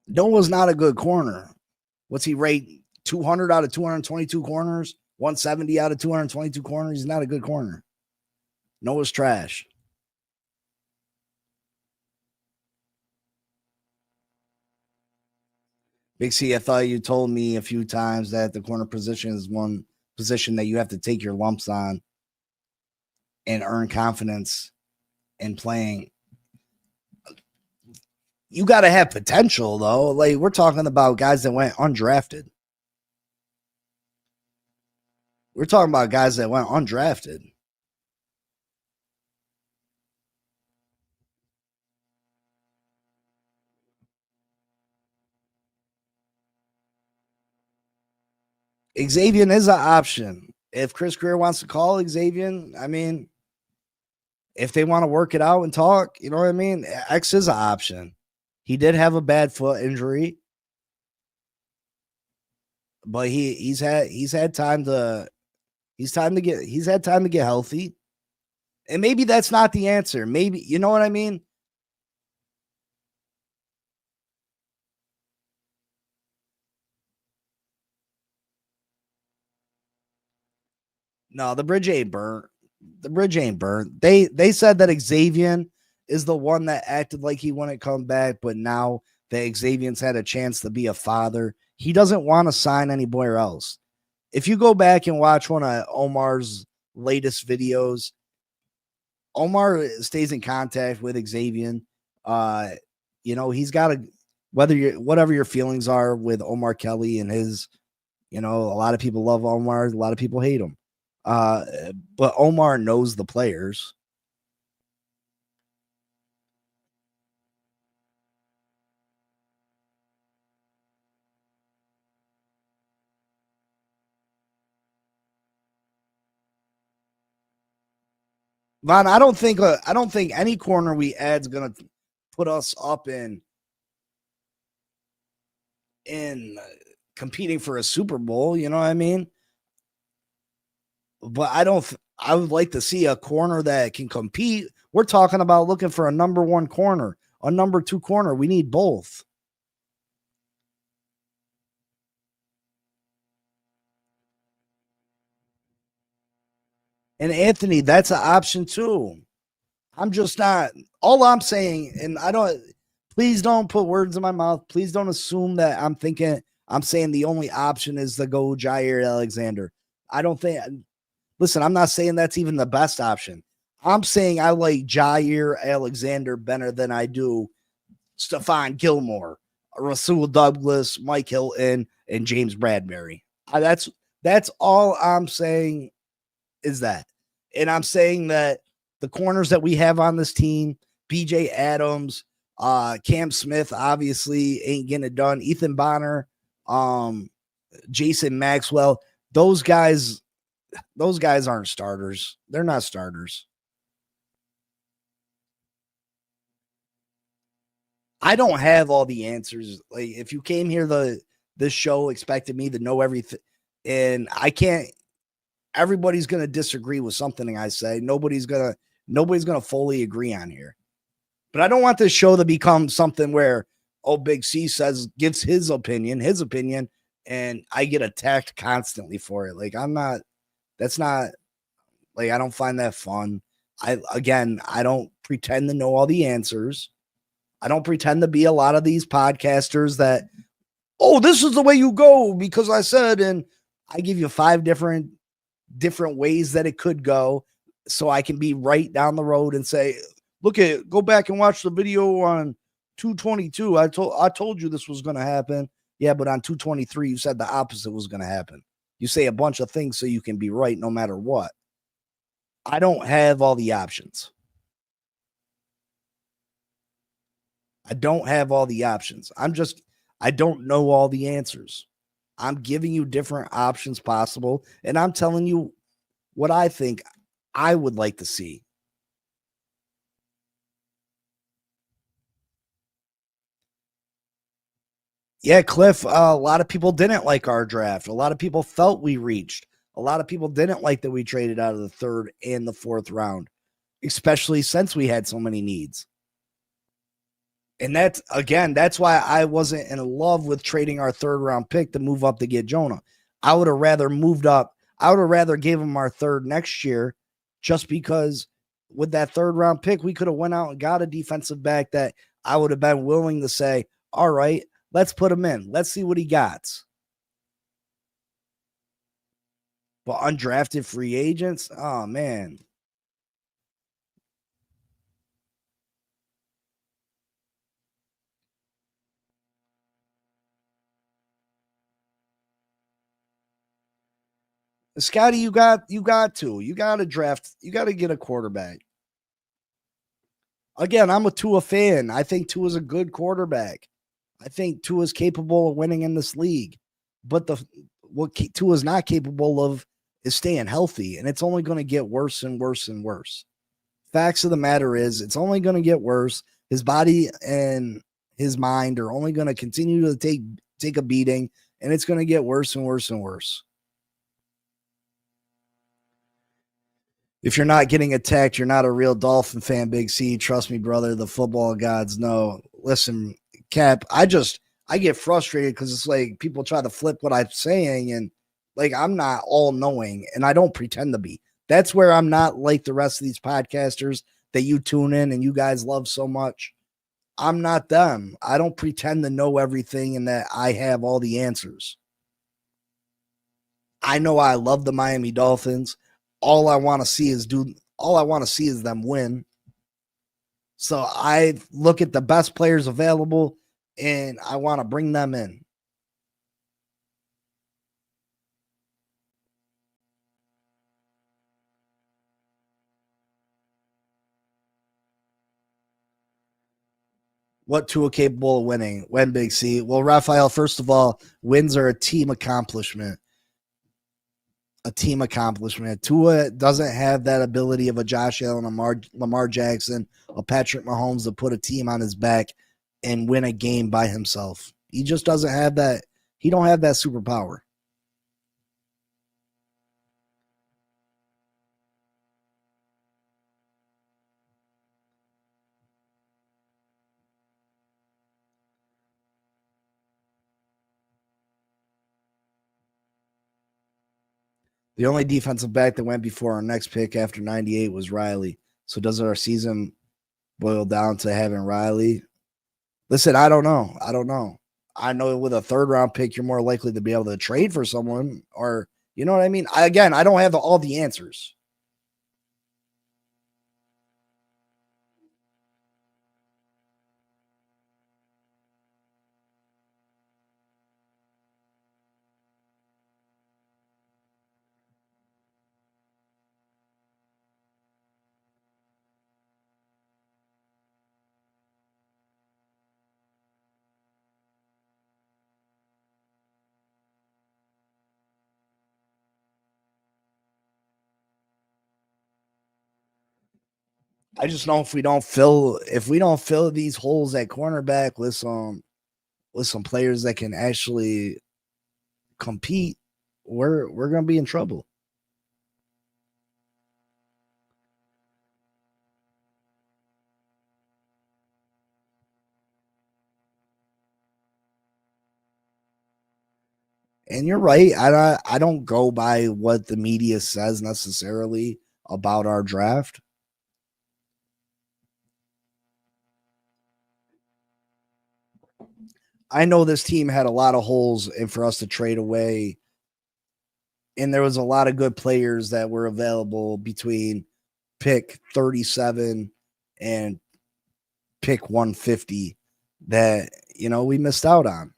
Noah's not a good corner. What's he rate? 200 out of 222 corners? 170 out of 222 corners? He's not a good corner. Noah's trash. Big C, I thought you told me a few times that the corner position is one position that you have to take your lumps on and earn confidence in playing. You got to have potential, though. Like, we're talking about guys that went undrafted. We're talking about guys that went undrafted. Xavier is an option. If Chris Greer wants to call Xavier, I mean, if they want to work it out and talk, you know what I mean? X is an option. He did have a bad foot injury, but he's had time to get healthy. And maybe that's not the answer. Maybe, you know what I mean? No, the bridge ain't burnt. The bridge ain't burnt. They said that Xavier is the one that acted like he wouldn't come back, but now that Xavier's had a chance to be a father, he doesn't want to sign anywhere else. If you go back and watch one of Omar's latest videos, Omar stays in contact with Xavier. You know, he's got a whatever your feelings are with Omar Kelly and his, you know, a lot of people love Omar, a lot of people hate him. But Omar knows the players. Von, I don't think any corner we add is gonna put us up in competing for a Super Bowl. You know what I mean? But I would like to see a corner that can compete. We're talking about looking for a number 1 corner, a number 2 corner. We need both. And Anthony, that's an option too. I'm just not. All I'm saying, and I don't. Please don't put words in my mouth. Please don't assume that I'm saying the only option is to go Jair Alexander. I don't think. Listen, I'm not saying that's even the best option. I'm saying I like Jair Alexander better than I do Stephon Gilmore, Rasul Douglas, Mike Hilton, and James Bradbury. That's all I'm saying is that. And I'm saying that the corners that we have on this team, BJ Adams, Cam Smith, obviously ain't getting it done. Ethan Bonner, Jason Maxwell, those guys aren't starters. They're not starters. I don't have all the answers. Like if you came here this show expected me to know everything, and I can't. Everybody's going to disagree with something I say. Nobody's going to fully agree on here. But I don't want this show to become something where Big C gives his opinion, and I get attacked constantly for it. Like that's not like I don't find that fun. I don't pretend to know all the answers. I don't pretend to be a lot of these podcasters that, this is the way you go because I said, and I give you 5 different ways that it could go so I can be right down the road and say, go back and watch the video on 222. I told you this was going to happen. Yeah, but on 223, you said the opposite was going to happen. You say a bunch of things so you can be right no matter what. I don't have all the options. I don't have all the options. I don't know all the answers. I'm giving you different options possible, and I'm telling you what I think I would like to see. Yeah, Cliff, a lot of people didn't like our draft. A lot of people felt we reached. A lot of people didn't like that we traded out of the 3rd and the 4th round, especially since we had so many needs. And that's why I wasn't in love with trading our 3rd round pick to move up to get Jonah. I would have rather moved up. I would have rather gave him our 3rd next year just because with that 3rd round pick, we could have went out and got a defensive back that I would have been willing to say, all right, let's put him in. Let's see what he got. But undrafted free agents, oh, man. Scotty, you got to draft. You got to get a quarterback. Again, I'm a Tua fan. I think Tua's a good quarterback. I think Tua's capable of winning in this league. But what Tua's not capable of is staying healthy, and it's only going to get worse and worse and worse. Facts of the matter is, it's only going to get worse. His body and his mind are only going to continue to take a beating, and it's going to get worse and worse and worse. If you're not getting attacked, you're not a real Dolphin fan, Big C. Trust me, brother. The football gods know. Listen, Cap, I get frustrated because it's like people try to flip what I'm saying, and like I'm not all knowing, and I don't pretend to be. That's where I'm not like the rest of these podcasters that you tune in and you guys love so much. I'm not them. I don't pretend to know everything and that I have all the answers. I know I love the Miami Dolphins. All I want to see is them win. So I look at the best players available and I want to bring them in. What Tua capable of winning? When Big C? Well, Raphael, first of all, wins are a team accomplishment. A team accomplishment. Tua doesn't have that ability of a Josh Allen, Lamar Jackson, a Patrick Mahomes to put a team on his back and win a game by himself. He just doesn't have that. He don't have that superpower. The only defensive back that went before our next pick after 98 was Riley. So does our season boil down to having Riley? Listen, I don't know. I know with a third round pick, you're more likely to be able to trade for someone, or you know what I mean? I don't have all the answers. I just know if we don't fill these holes at cornerback with some players that can actually compete, we're gonna be in trouble. And you're right. I don't go by what the media says necessarily about our draft. I know this team had a lot of holes and for us to trade away. And there was a lot of good players that were available between pick 37 and pick 150 that, we missed out on.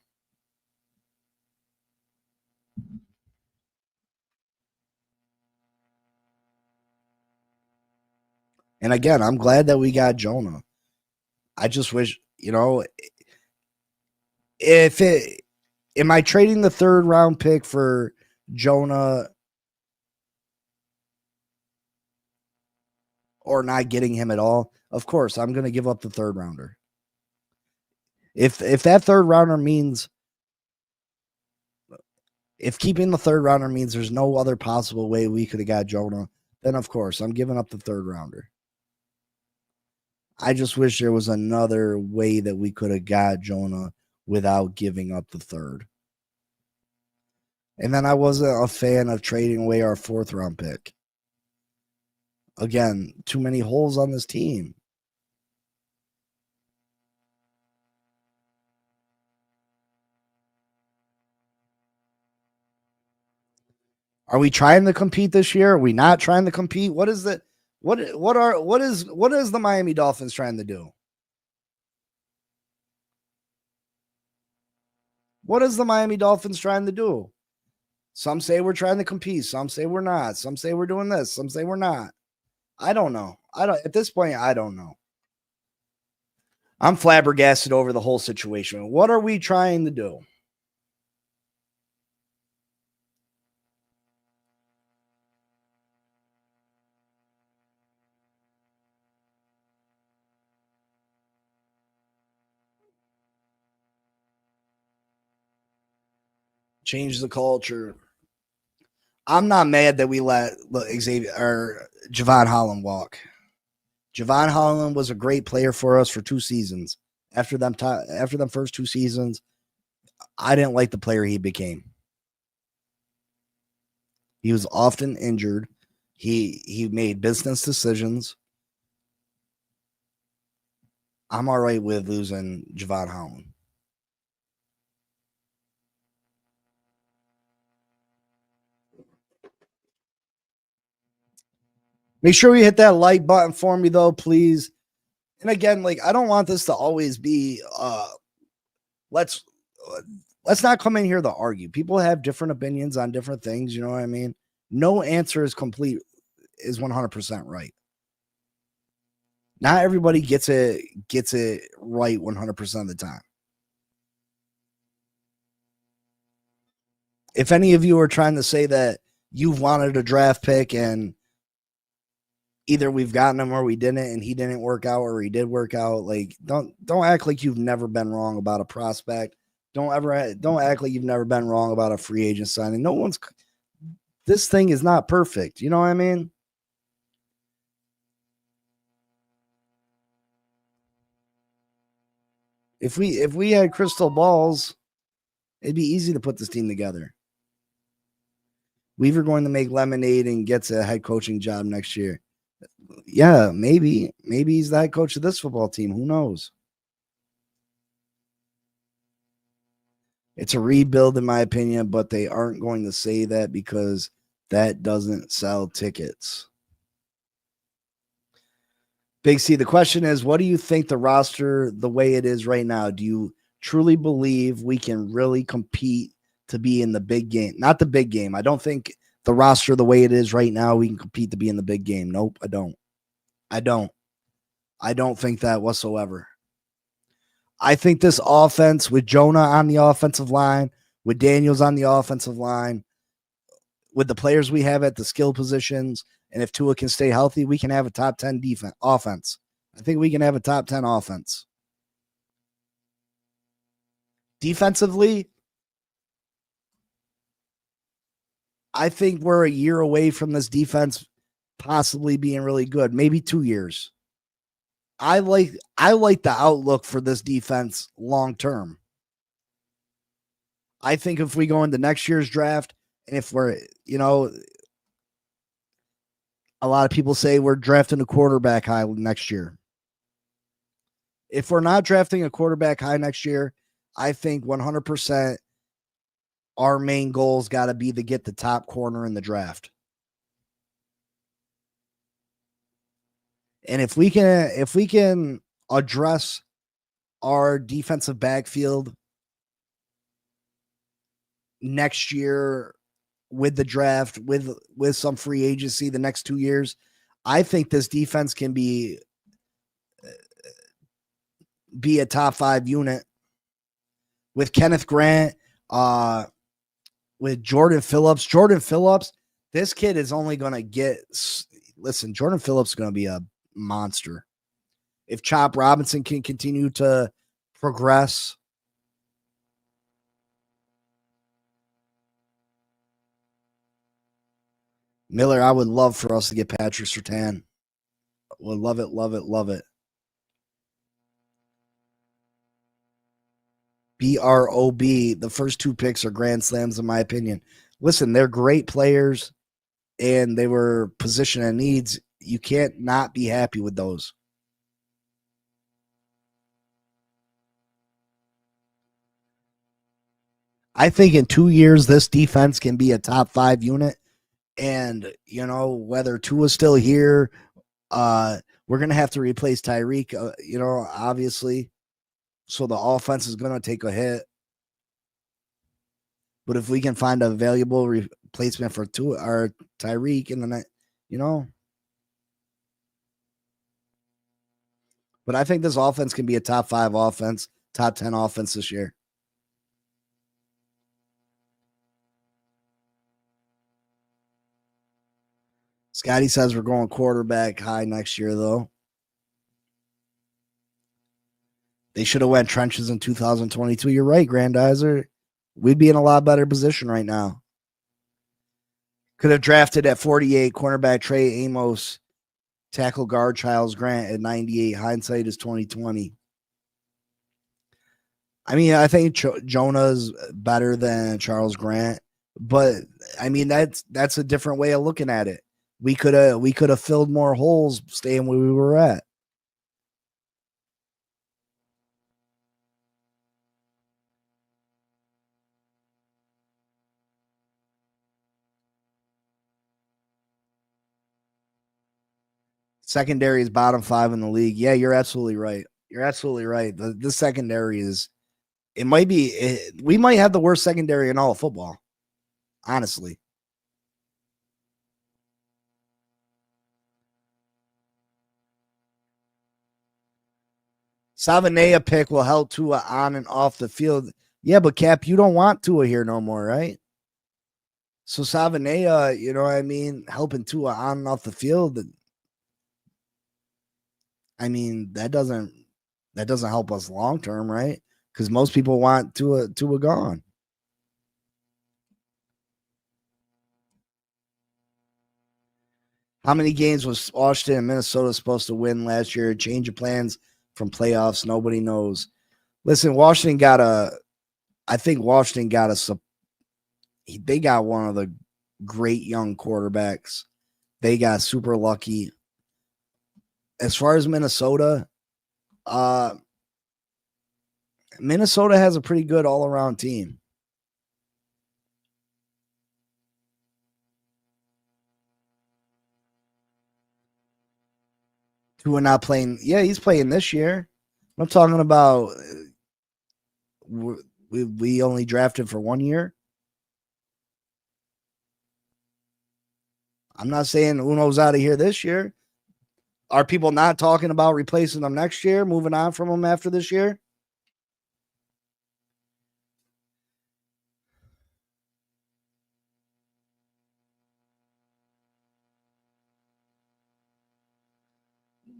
And again, I'm glad that we got Jonah. I just wish, am I trading the third round pick for Jonah or not getting him at all? Of course, I'm going to give up the third rounder. If that third rounder means, if keeping the third rounder means there's no other possible way we could have got Jonah, then of course I'm giving up the third rounder. I just wish there was another way that we could have got Jonah without giving up the third. And then I wasn't a fan of trading away our fourth round pick. Again, too many holes on this team. Are we trying to compete this year? Are we not trying to compete? What is the what is the Miami Dolphins trying to do? What is the Miami Dolphins trying to do? Some say we're trying to compete. Some say we're not. Some say we're doing this. Some say we're not. I don't know. At this point, I don't know. I'm flabbergasted over the whole situation. What are we trying to do? Change the culture. I'm not mad that we let Xavier or Javon Holland walk. Javon Holland was a great player for us for 2 seasons. After them first 2 seasons, I didn't like the player he became. He was often injured. He made business decisions. I'm all right with losing Javon Holland. Make sure you hit that like button for me, though, please. And again, I don't want this to always be let's not come in here to argue. People have different opinions on different things, you know what I mean? No answer is 100% right. Not everybody gets it right 100% of the time. If any of you are trying to say that you've wanted a draft pick and either we've gotten him or we didn't, and he didn't work out or he did work out, don't act like you've never been wrong about a prospect. Don't act like you've never been wrong about a free agent signing. This thing is not perfect. You know what I mean? If we had crystal balls, it'd be easy to put this team together. Weaver going to make lemonade and gets a head coaching job next year. Yeah, maybe. Maybe he's the head coach of this football team. Who knows? It's a rebuild, in my opinion, but they aren't going to say that because that doesn't sell tickets. Big C, the question is, what do you think the roster, the way it is right now, do you truly believe we can really compete to be in the big game? Not the big game. I don't think the roster, the way it is right now, we can compete to be in the big game. Nope, I don't. I don't think that whatsoever. I think this offense with Jonah on the offensive line, with Daniels on the offensive line, with the players we have at the skill positions, and if Tua can stay healthy, we can have a top 10 offense. I think we can have a top 10 offense. Defensively, I think we're a year away from this defense possibly being really good, maybe 2 years. I like the outlook for this defense long term. I think if we go into next year's draft, and if we're, a lot of people say we're drafting a quarterback high next year. If we're not drafting a quarterback high next year, I think 100% our main goal's got to be to get the top corner in the draft. And if we can address our defensive backfield next year with the draft, with some free agency the next 2 years, I think this defense can be a top 5 unit with Kenneth Grant, with Jordan Phillips. Jordan Phillips, this kid is only going to listen, Jordan Phillips is going to be a monster. If Chop Robinson can continue to progress, Miller, I would love for us to get Patrick Surtain. Would love it, love it, love it. BROB, the first 2 picks are grand slams, in my opinion. Listen, they're great players, and they were position and needs. You can't not be happy with those. I think in 2 years, this defense can be a top 5 unit. And, whether Tua's still here, we're going to have to replace Tyreek, obviously. So the offense is going to take a hit. But if we can find a valuable replacement for Tua or Tyreek in the night, But I think this offense can be a top 5 offense, top 10 offense this year. Scotty says we're going quarterback high next year, though. They should have went trenches in 2022. You're right, Grandizer. We'd be in a lot better position right now. Could have drafted at 48 cornerback Trey Amos, tackle guard Charles Grant at 98. Hindsight is 2020. I mean, I think Jonah's better than Charles Grant, but I mean that's a different way of looking at it. We could have filled more holes staying where we were at. Secondary is bottom 5 in the league. Yeah, you're absolutely right. You're absolutely right. The secondary is, we might have the worst secondary in all of football, honestly. Savanea pick will help Tua on and off the field. Yeah, but Cap, you don't want Tua here no more, right? So Savanea, helping Tua on and off the field. I mean, that doesn't help us long term, right? Because most people want Tua gone. How many games was Washington and Minnesota supposed to win last year? Change of plans from playoffs. Nobody knows. Listen, Washington got one of the great young quarterbacks. They got super lucky. As far as Minnesota, Minnesota has a pretty good all-around team. Tua not playing. Yeah, he's playing this year. I'm talking about we only drafted for 1 year. I'm not saying Uno's out of here this year. Are people not talking about replacing them next year, moving on from them after this year?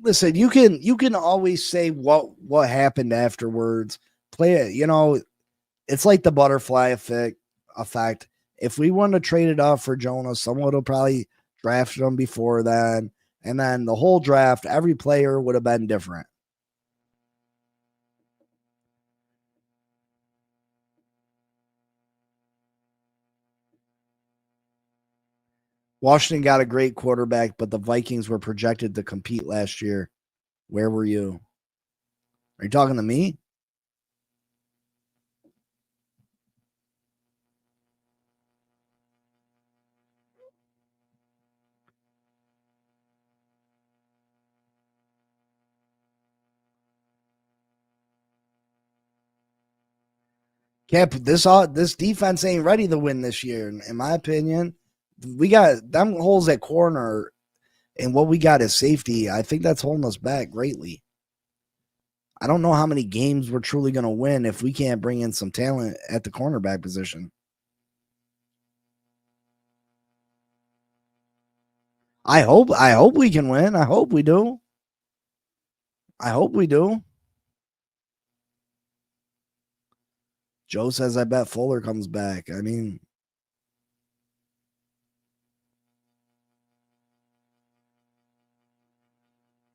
Listen, you can always say what happened afterwards. Play it, it's like the butterfly effect. If we wanted to trade it off for Jonas, someone would have probably drafted him before then. And then the whole draft, every player would have been different. Washington got a great quarterback, but the Vikings were projected to compete last year. Where were you? Are you talking to me? Cap, this defense ain't ready to win this year, in my opinion. We got them holes at corner, and what we got is safety. I think that's holding us back greatly. I don't know how many games we're truly going to win if we can't bring in some talent at the cornerback position. I hope we can win. I hope we do. I hope we do. Joe says I bet Fuller comes back. I mean,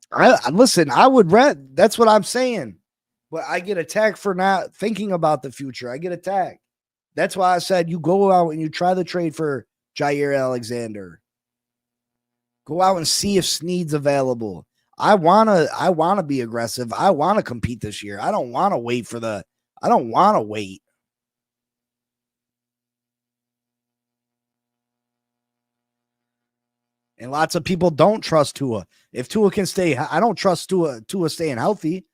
I listen, I would rent. That's what I'm saying. But I get attacked for not thinking about the future. I get attacked. That's why I said you go out and you try the trade for Jair Alexander. Go out and see if Snead's available. I wanna be aggressive. I wanna compete this year. I don't wanna wait. And lots of people don't trust Tua. If Tua can stay, I don't trust Tua staying healthy.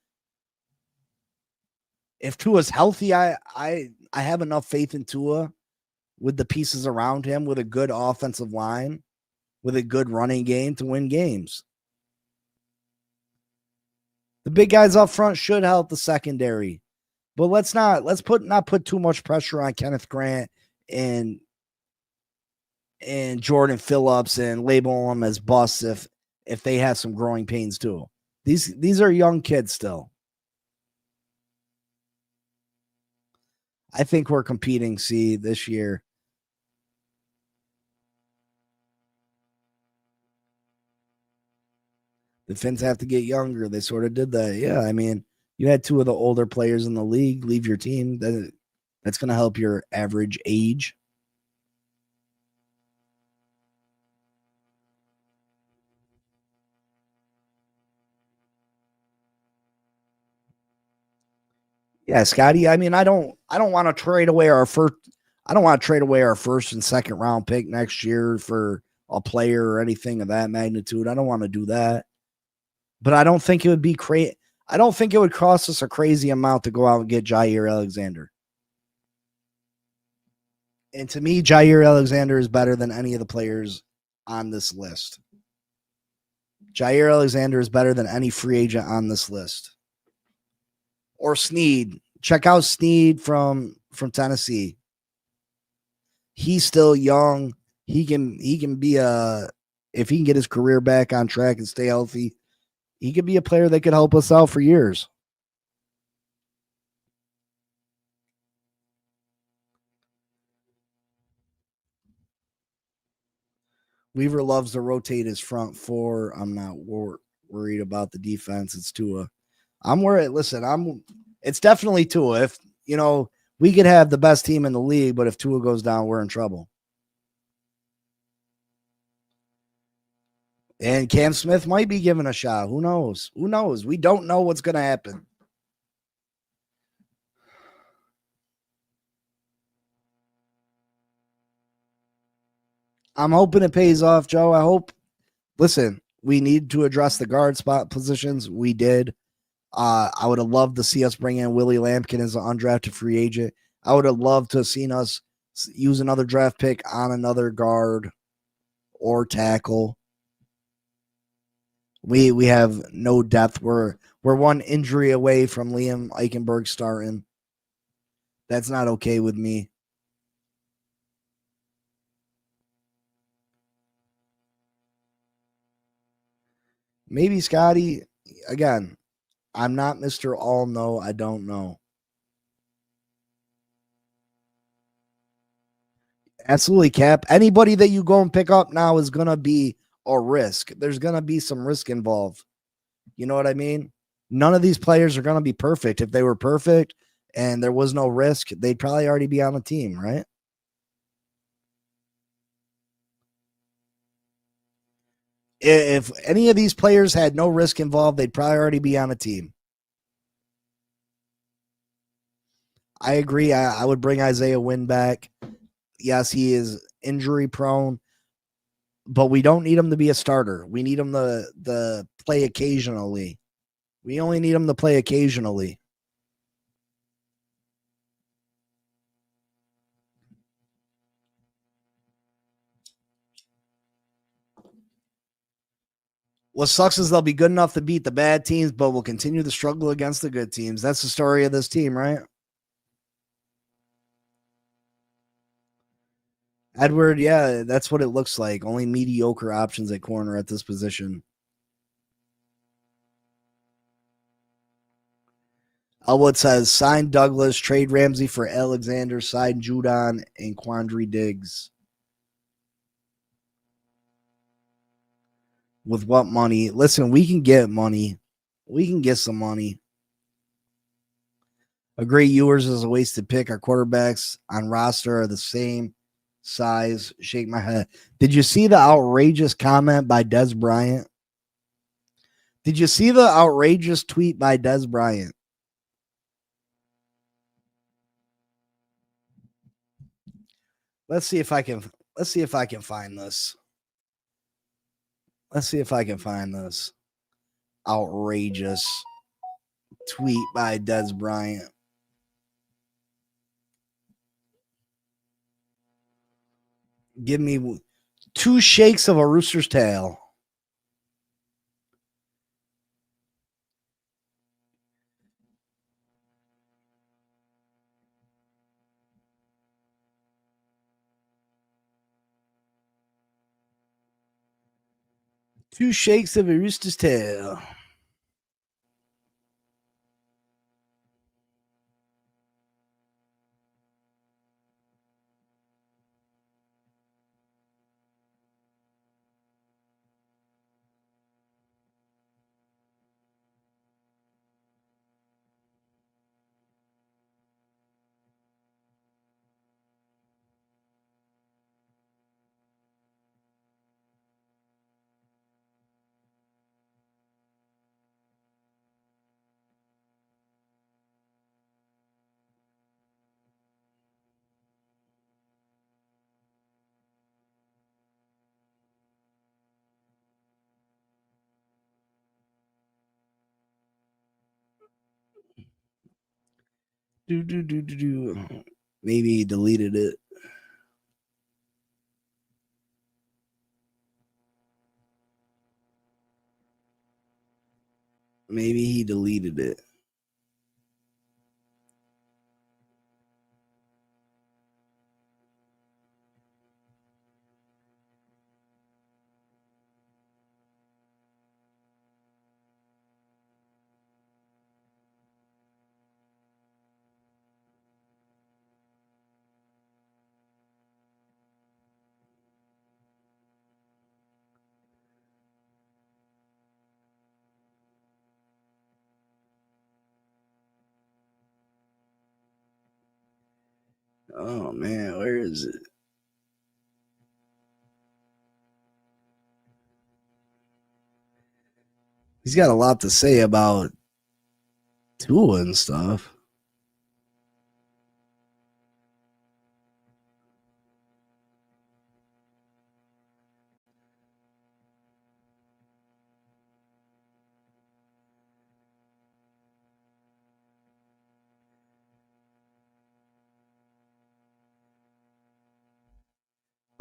If Tua's healthy, I have enough faith in Tua with the pieces around him, with a good offensive line, with a good running game to win games. The big guys up front should help the secondary. But let's not put too much pressure on Kenneth Grant and Jordan Phillips and label them as busts if they have some growing pains too. These are young kids still. I think we're competing, this year. The Finns have to get younger. They sort of did that. Yeah, I mean, you had two of the older players in the league leave your team. That's going to help your average age. Yeah, Scotty. I mean, I don't want to trade away our first. I don't want to trade away our first and second round pick next year for a player or anything of that magnitude. I don't want to do that. But I don't think it would be crazy. I don't think it would cost us a crazy amount to go out and get Jair Alexander. And to me, Jair Alexander is better than any of the players on this list. Jair Alexander is better than any free agent on this list. Or Snead. Check out Snead from Tennessee. He's still young. He can be if he can get his career back on track and stay healthy, he could be a player that could help us out for years. Weaver loves to rotate his front four. I'm not worried about the defense. It's Tua. I'm worried. Listen, it's definitely Tua. If, we could have the best team in the league, but if Tua goes down, we're in trouble. And Cam Smith might be given a shot. Who knows? Who knows? We don't know what's going to happen. I'm hoping it pays off, Joe. I hope. Listen, we need to address the guard spot positions. We did. I would have loved to see us bring in Willie Lampkin as an undrafted free agent. I would have loved to have seen us use another draft pick on another guard or tackle. We have no depth. We're one injury away from Liam Eichenberg starting. That's not okay with me. Maybe Scotty, again, I'm not Mr. All Know. I don't know. Absolutely, Cap. Anybody that you go and pick up now is going to be a risk. There's going to be some risk involved. You know what I mean? None of these players are going to be perfect. If they were perfect and there was no risk, they'd probably already be on the team, right? If any of these players had no risk involved, they'd probably already be on a team. I agree. I would bring Isaiah Wynn back. Yes, he is injury prone, but we don't need him to be a starter. We need him to play occasionally. We only need him to play occasionally. What sucks is they'll be good enough to beat the bad teams, but will continue to struggle against the good teams. That's the story of this team, right? Edward, yeah, that's what it looks like. Only mediocre options at corner at this position. Elwood says, sign Douglas, trade Ramsey for Alexander, sign Judon and Quandry Diggs. With what money? Listen, we can get money. We can get some money. Agree, Ewers is a wasted pick. Our quarterbacks on roster are the same size. Shake my head. Did you see the outrageous comment by Des Bryant? Did you see the outrageous tweet by Des Bryant? Let's see if I can find this. Let's see if I can find this outrageous tweet by Des Bryant. Give me 2 shakes of a rooster's tail. Two shakes of a rooster's tail. Maybe he deleted it. Maybe he deleted it. Oh man, where is it? He's got a lot to say about Tua and stuff.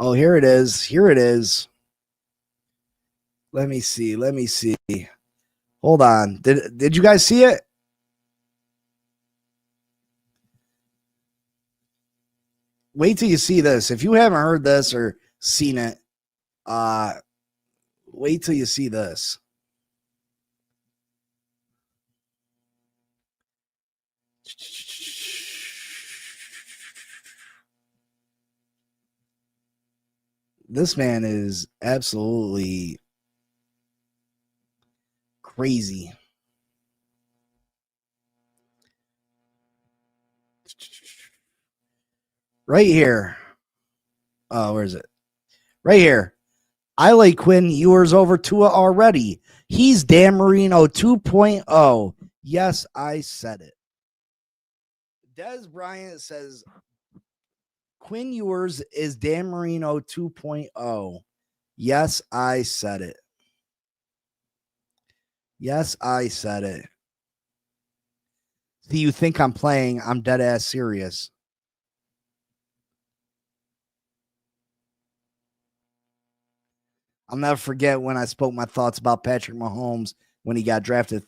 Oh, here it is. Here it is. Let me see. Let me see. Hold on. Did you guys see it? Wait till you see this. If you haven't heard this or seen it, wait till you see this. This man is absolutely crazy. Right here. Oh, where is it? Right here. I like Quinn Ewers over Tua already. He's Dan Marino 2.0. Yes, I said it. Des Bryant says Quinn Ewers is Dan Marino 2.0. Yes, I said it. Yes, I said it. Do you think I'm playing? I'm dead ass serious. I'll never forget when I spoke my thoughts about Patrick Mahomes when he got drafted.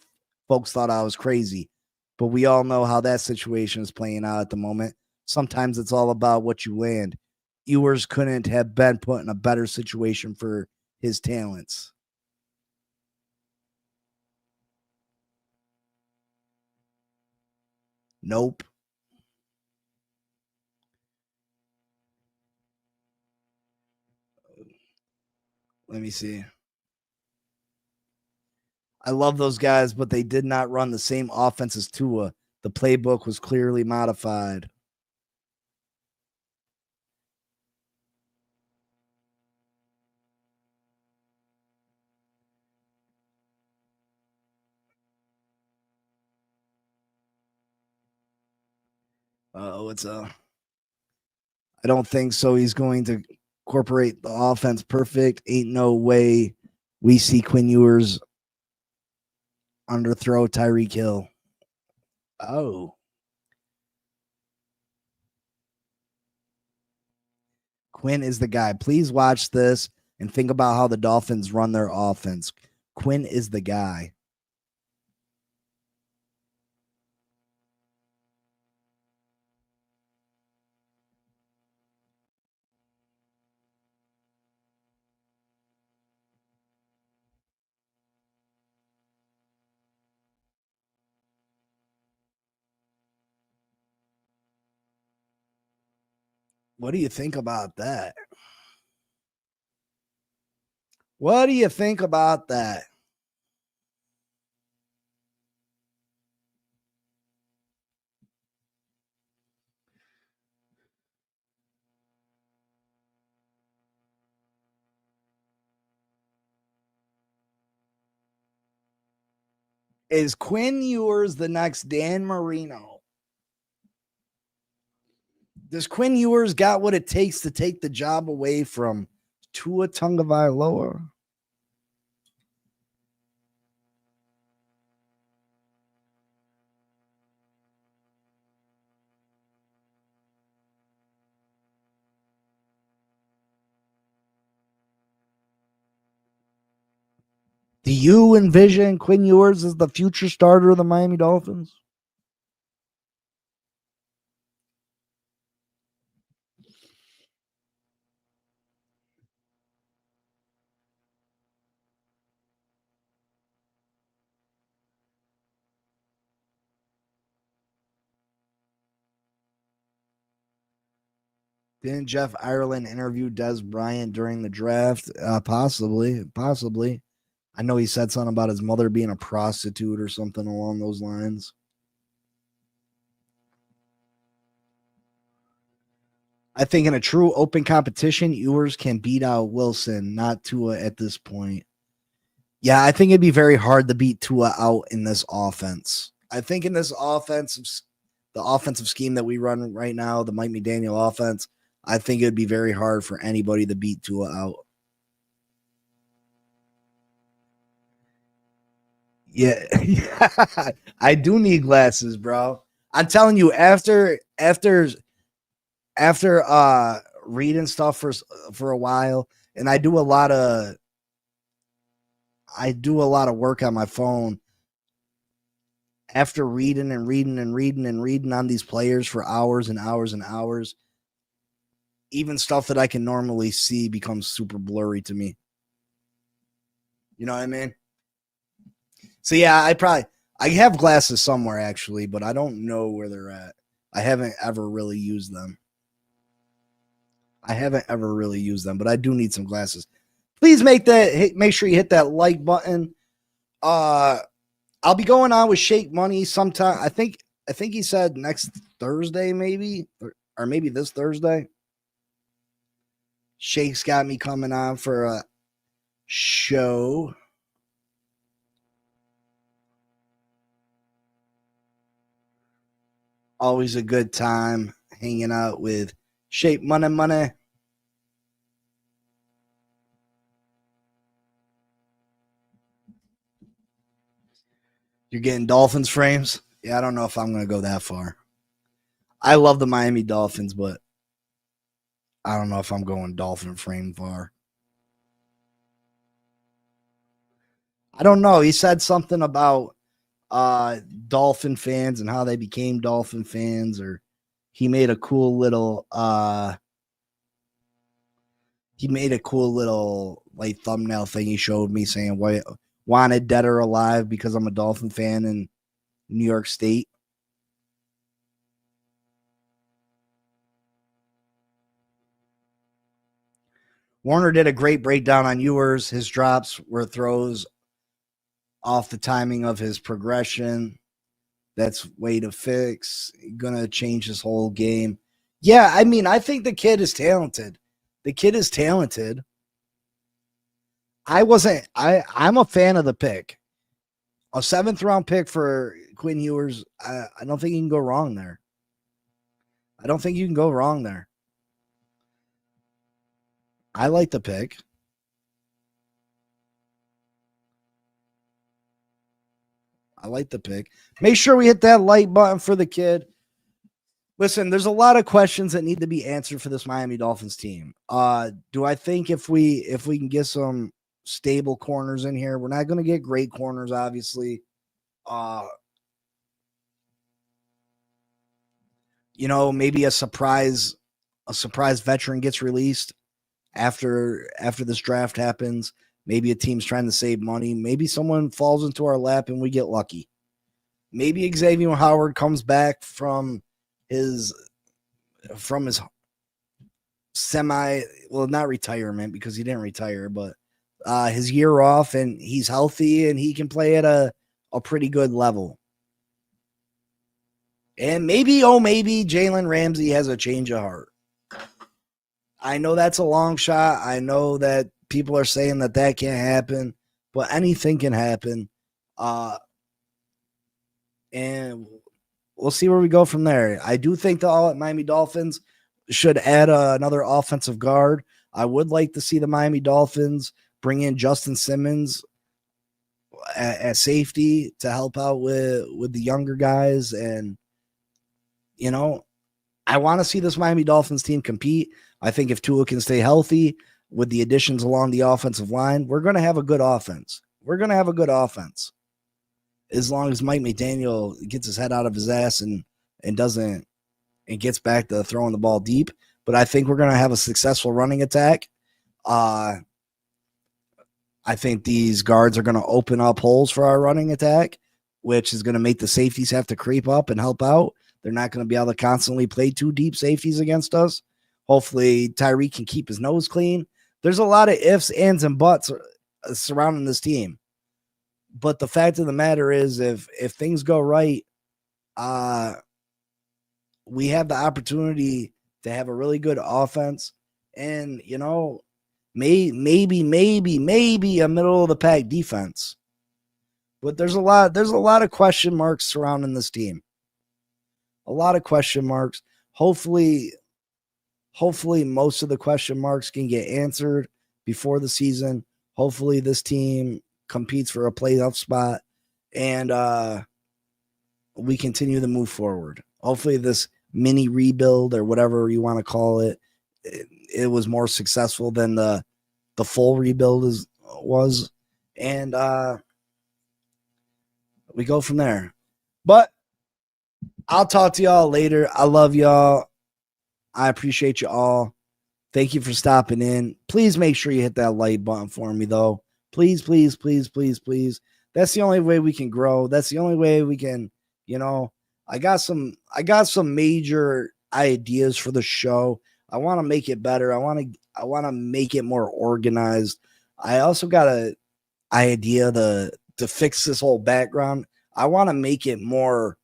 Folks thought I was crazy, but we all know how that situation is playing out at the moment. Sometimes it's all about what you land. Ewers couldn't have been put in a better situation for his talents. Nope. Let me see. I love those guys, but they did not run the same offense as Tua. The playbook was clearly modified. It's I don't think so. He's going to incorporate the offense perfect. Ain't no way we see Quinn Ewers underthrow Tyreek Hill. Oh. Quinn is the guy. Please watch this and think about how the Dolphins run their offense. Quinn is the guy. What do you think about that? What do you think about that? Is Quinn Ewers the next Dan Marino? Does Quinn Ewers got what it takes to take the job away from Tua Tagovailoa? Do you envision Quinn Ewers as the future starter of the Miami Dolphins? Didn't Jeff Ireland interview Des Bryant during the draft? Possibly. I know he said something about his mother being a prostitute or something along those lines. I think in a true open competition, Ewers can beat out Wilson, not Tua at this point. Yeah, I think it'd be very hard to beat Tua out in this offense. I think in this the offensive scheme that we run right now, the Mike McDaniel offense, I think it'd be very hard for anybody to beat Tua out. Yeah, I do need glasses, bro. I'm telling you, after reading stuff for a while, and I do a lot of work on my phone. After reading and reading and reading and reading on these players for hours and hours and hours, even stuff that I can normally see becomes super blurry to me. You know what I mean? So yeah, I have glasses somewhere actually, but I don't know where they're at. I haven't ever really used them. But I do need some glasses. Please make sure you hit that like button. I'll be going on with Shake Money sometime. I think he said next Thursday, maybe, or maybe this Thursday. Shake's got me coming on for a show. Always a good time hanging out with Shake Money. You're getting Dolphins frames? Yeah, I don't know if I'm going to go that far. I love the Miami Dolphins, but I don't know if I'm going Dolphin frame far. I don't know. He said something about Dolphin fans and how they became Dolphin fans, or he made a cool little like thumbnail thing he showed me saying why wanted dead or alive because I'm a Dolphin fan in New York State. Warner did a great breakdown on Ewers. His drops were throws off the timing of his progression. That's way to fix. Gonna change his whole game. Yeah, I mean, I think the kid is talented. I'm a fan of the pick. A 7th round pick for Quinn Ewers. I don't think you can go wrong there. I like the pick. Make sure we hit that like button for the kid. Listen, there's a lot of questions that need to be answered for this Miami Dolphins team. Do I think if we can get some stable corners in here, we're not going to get great corners, obviously. Maybe a surprise veteran gets released after this draft happens. Maybe a team's trying to save money. Maybe someone falls into our lap and we get lucky. Maybe Xavier Howard comes back from his not retirement because he didn't retire, but his year off and he's healthy and he can play at a pretty good level. And maybe Jalen Ramsey has a change of heart. I know that's a long shot. I know that people are saying that can't happen, but anything can happen. And we'll see where we go from there. I do think the Miami Dolphins should add another offensive guard. I would like to see the Miami Dolphins bring in Justin Simmons at safety to help out with the younger guys. And, I want to see this Miami Dolphins team compete. I think if Tua can stay healthy with the additions along the offensive line, we're going to have a good offense. As long as Mike McDaniel gets his head out of his ass and gets back to throwing the ball deep. But I think we're going to have a successful running attack. I think these guards are going to open up holes for our running attack, which is going to make the safeties have to creep up and help out. They're not going to be able to constantly play 2 deep safeties against us. Hopefully Tyreek can keep his nose clean. There's a lot of ifs, ands, and buts surrounding this team. But the fact of the matter is, if things go right, we have the opportunity to have a really good offense. And, maybe a middle of the pack defense. But there's a lot of question marks surrounding this team. A lot of question marks. Hopefully most of the question marks can get answered before the season. Hopefully this team competes for a playoff spot and we continue to move forward. Hopefully this mini rebuild or whatever you want to call it, it was more successful than the full rebuild was. And we go from there. But I'll talk to y'all later. I love y'all. I appreciate you all. Thank you for stopping in. Please make sure you hit that like button for me, though. Please. That's the only way we can grow. That's the only way we can, I got some major ideas for the show. I want to make it better. I want to make it more organized. I also got an idea to fix this whole background. I want to make it more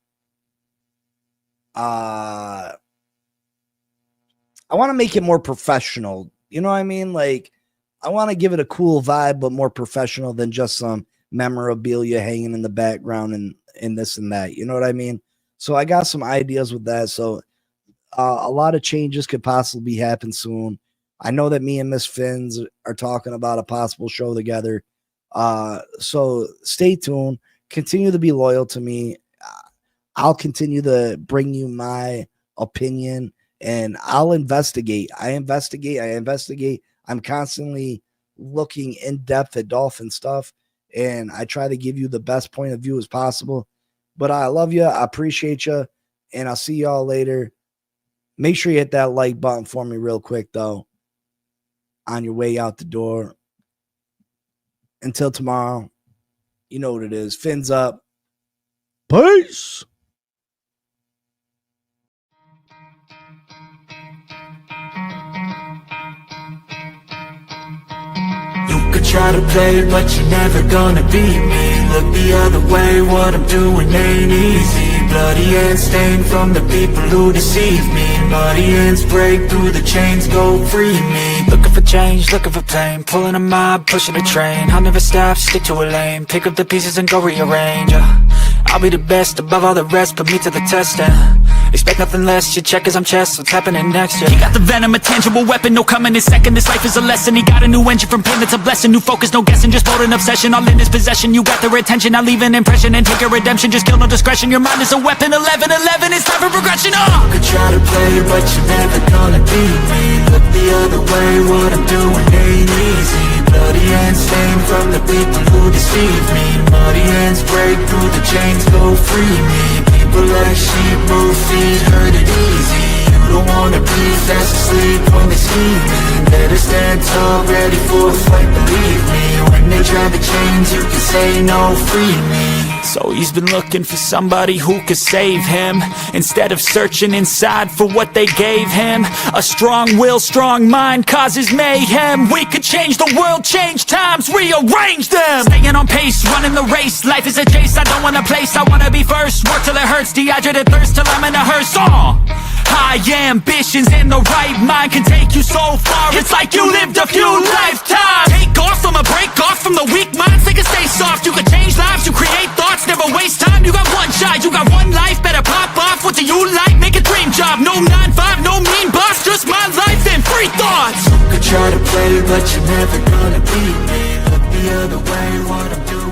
I want to make it more professional. You know what I mean? Like, I want to give it a cool vibe, but more professional than just some memorabilia hanging in the background and this and that. You know what I mean? So I got some ideas with that. So a lot of changes could possibly happen soon. I know that me and Miss Finns are talking about a possible show together. So stay tuned. Continue to be loyal to me. I'll continue to bring you my opinion. And I'll investigate. I investigate. I'm constantly looking in depth at Dolphin stuff, and I try to give you the best point of view as possible. But I love you. I appreciate you, and I'll see y'all later. Make sure you hit that like button for me real quick, though, on your way out the door. Until tomorrow, you know what it is. Fins up. Peace. Try to play, but you're never gonna beat me. Look the other way, what I'm doing ain't easy. Bloody hands stained from the people who deceive me. Muddy hands break through the chains, go free me. Looking for change, looking for pain. Pulling a mob, pushing a train. I'll never stop, stick to a lane. Pick up the pieces and go rearrange. I'll be the best above all the rest, put me to the test and expect nothing less, your check is I'm chess, what's happening next, yeah. He got the venom, a tangible weapon, no coming in second. This life is a lesson, he got a new engine from pain, it's a blessing. New focus, no guessing, just bold and obsession. All in his possession, you got their attention. I'll leave an impression and take a redemption. Just kill, no discretion, your mind is a weapon. 11-11, it's time for progression, You could try to play, but you're never gonna beat me. Look the other way, what I'm doing ain't easy. Bloody hands stained from the people who deceive me. Muddy hands break through the chains, go free me. People like sheep move feet, hurt it easy. You don't wanna be fast asleep when they're scheming. Better stand tall, ready for a fight, believe me. When they try the chains, you can say no, free me. So he's been looking for somebody who could save him, instead of searching inside for what they gave him. A strong will, strong mind causes mayhem. We could change the world, change times, rearrange them. Staying on pace, running the race. Life is a chase, I don't want a place. I wanna be first, work till it hurts. Dehydrated thirst till I'm in a hearse. High ambitions and the right mind can take you so far. It's like you lived a few lifetimes. Take off from a break off from the weak minds. They can stay soft, you can change lives, you create thoughts. Never waste time, you got one shot, you got one life. Better pop off, what do you like? Make a dream job, no 9-5, no mean boss. Just my life and free thoughts. You could try to play, but you're never gonna beat me. Look the other way, what I'm doing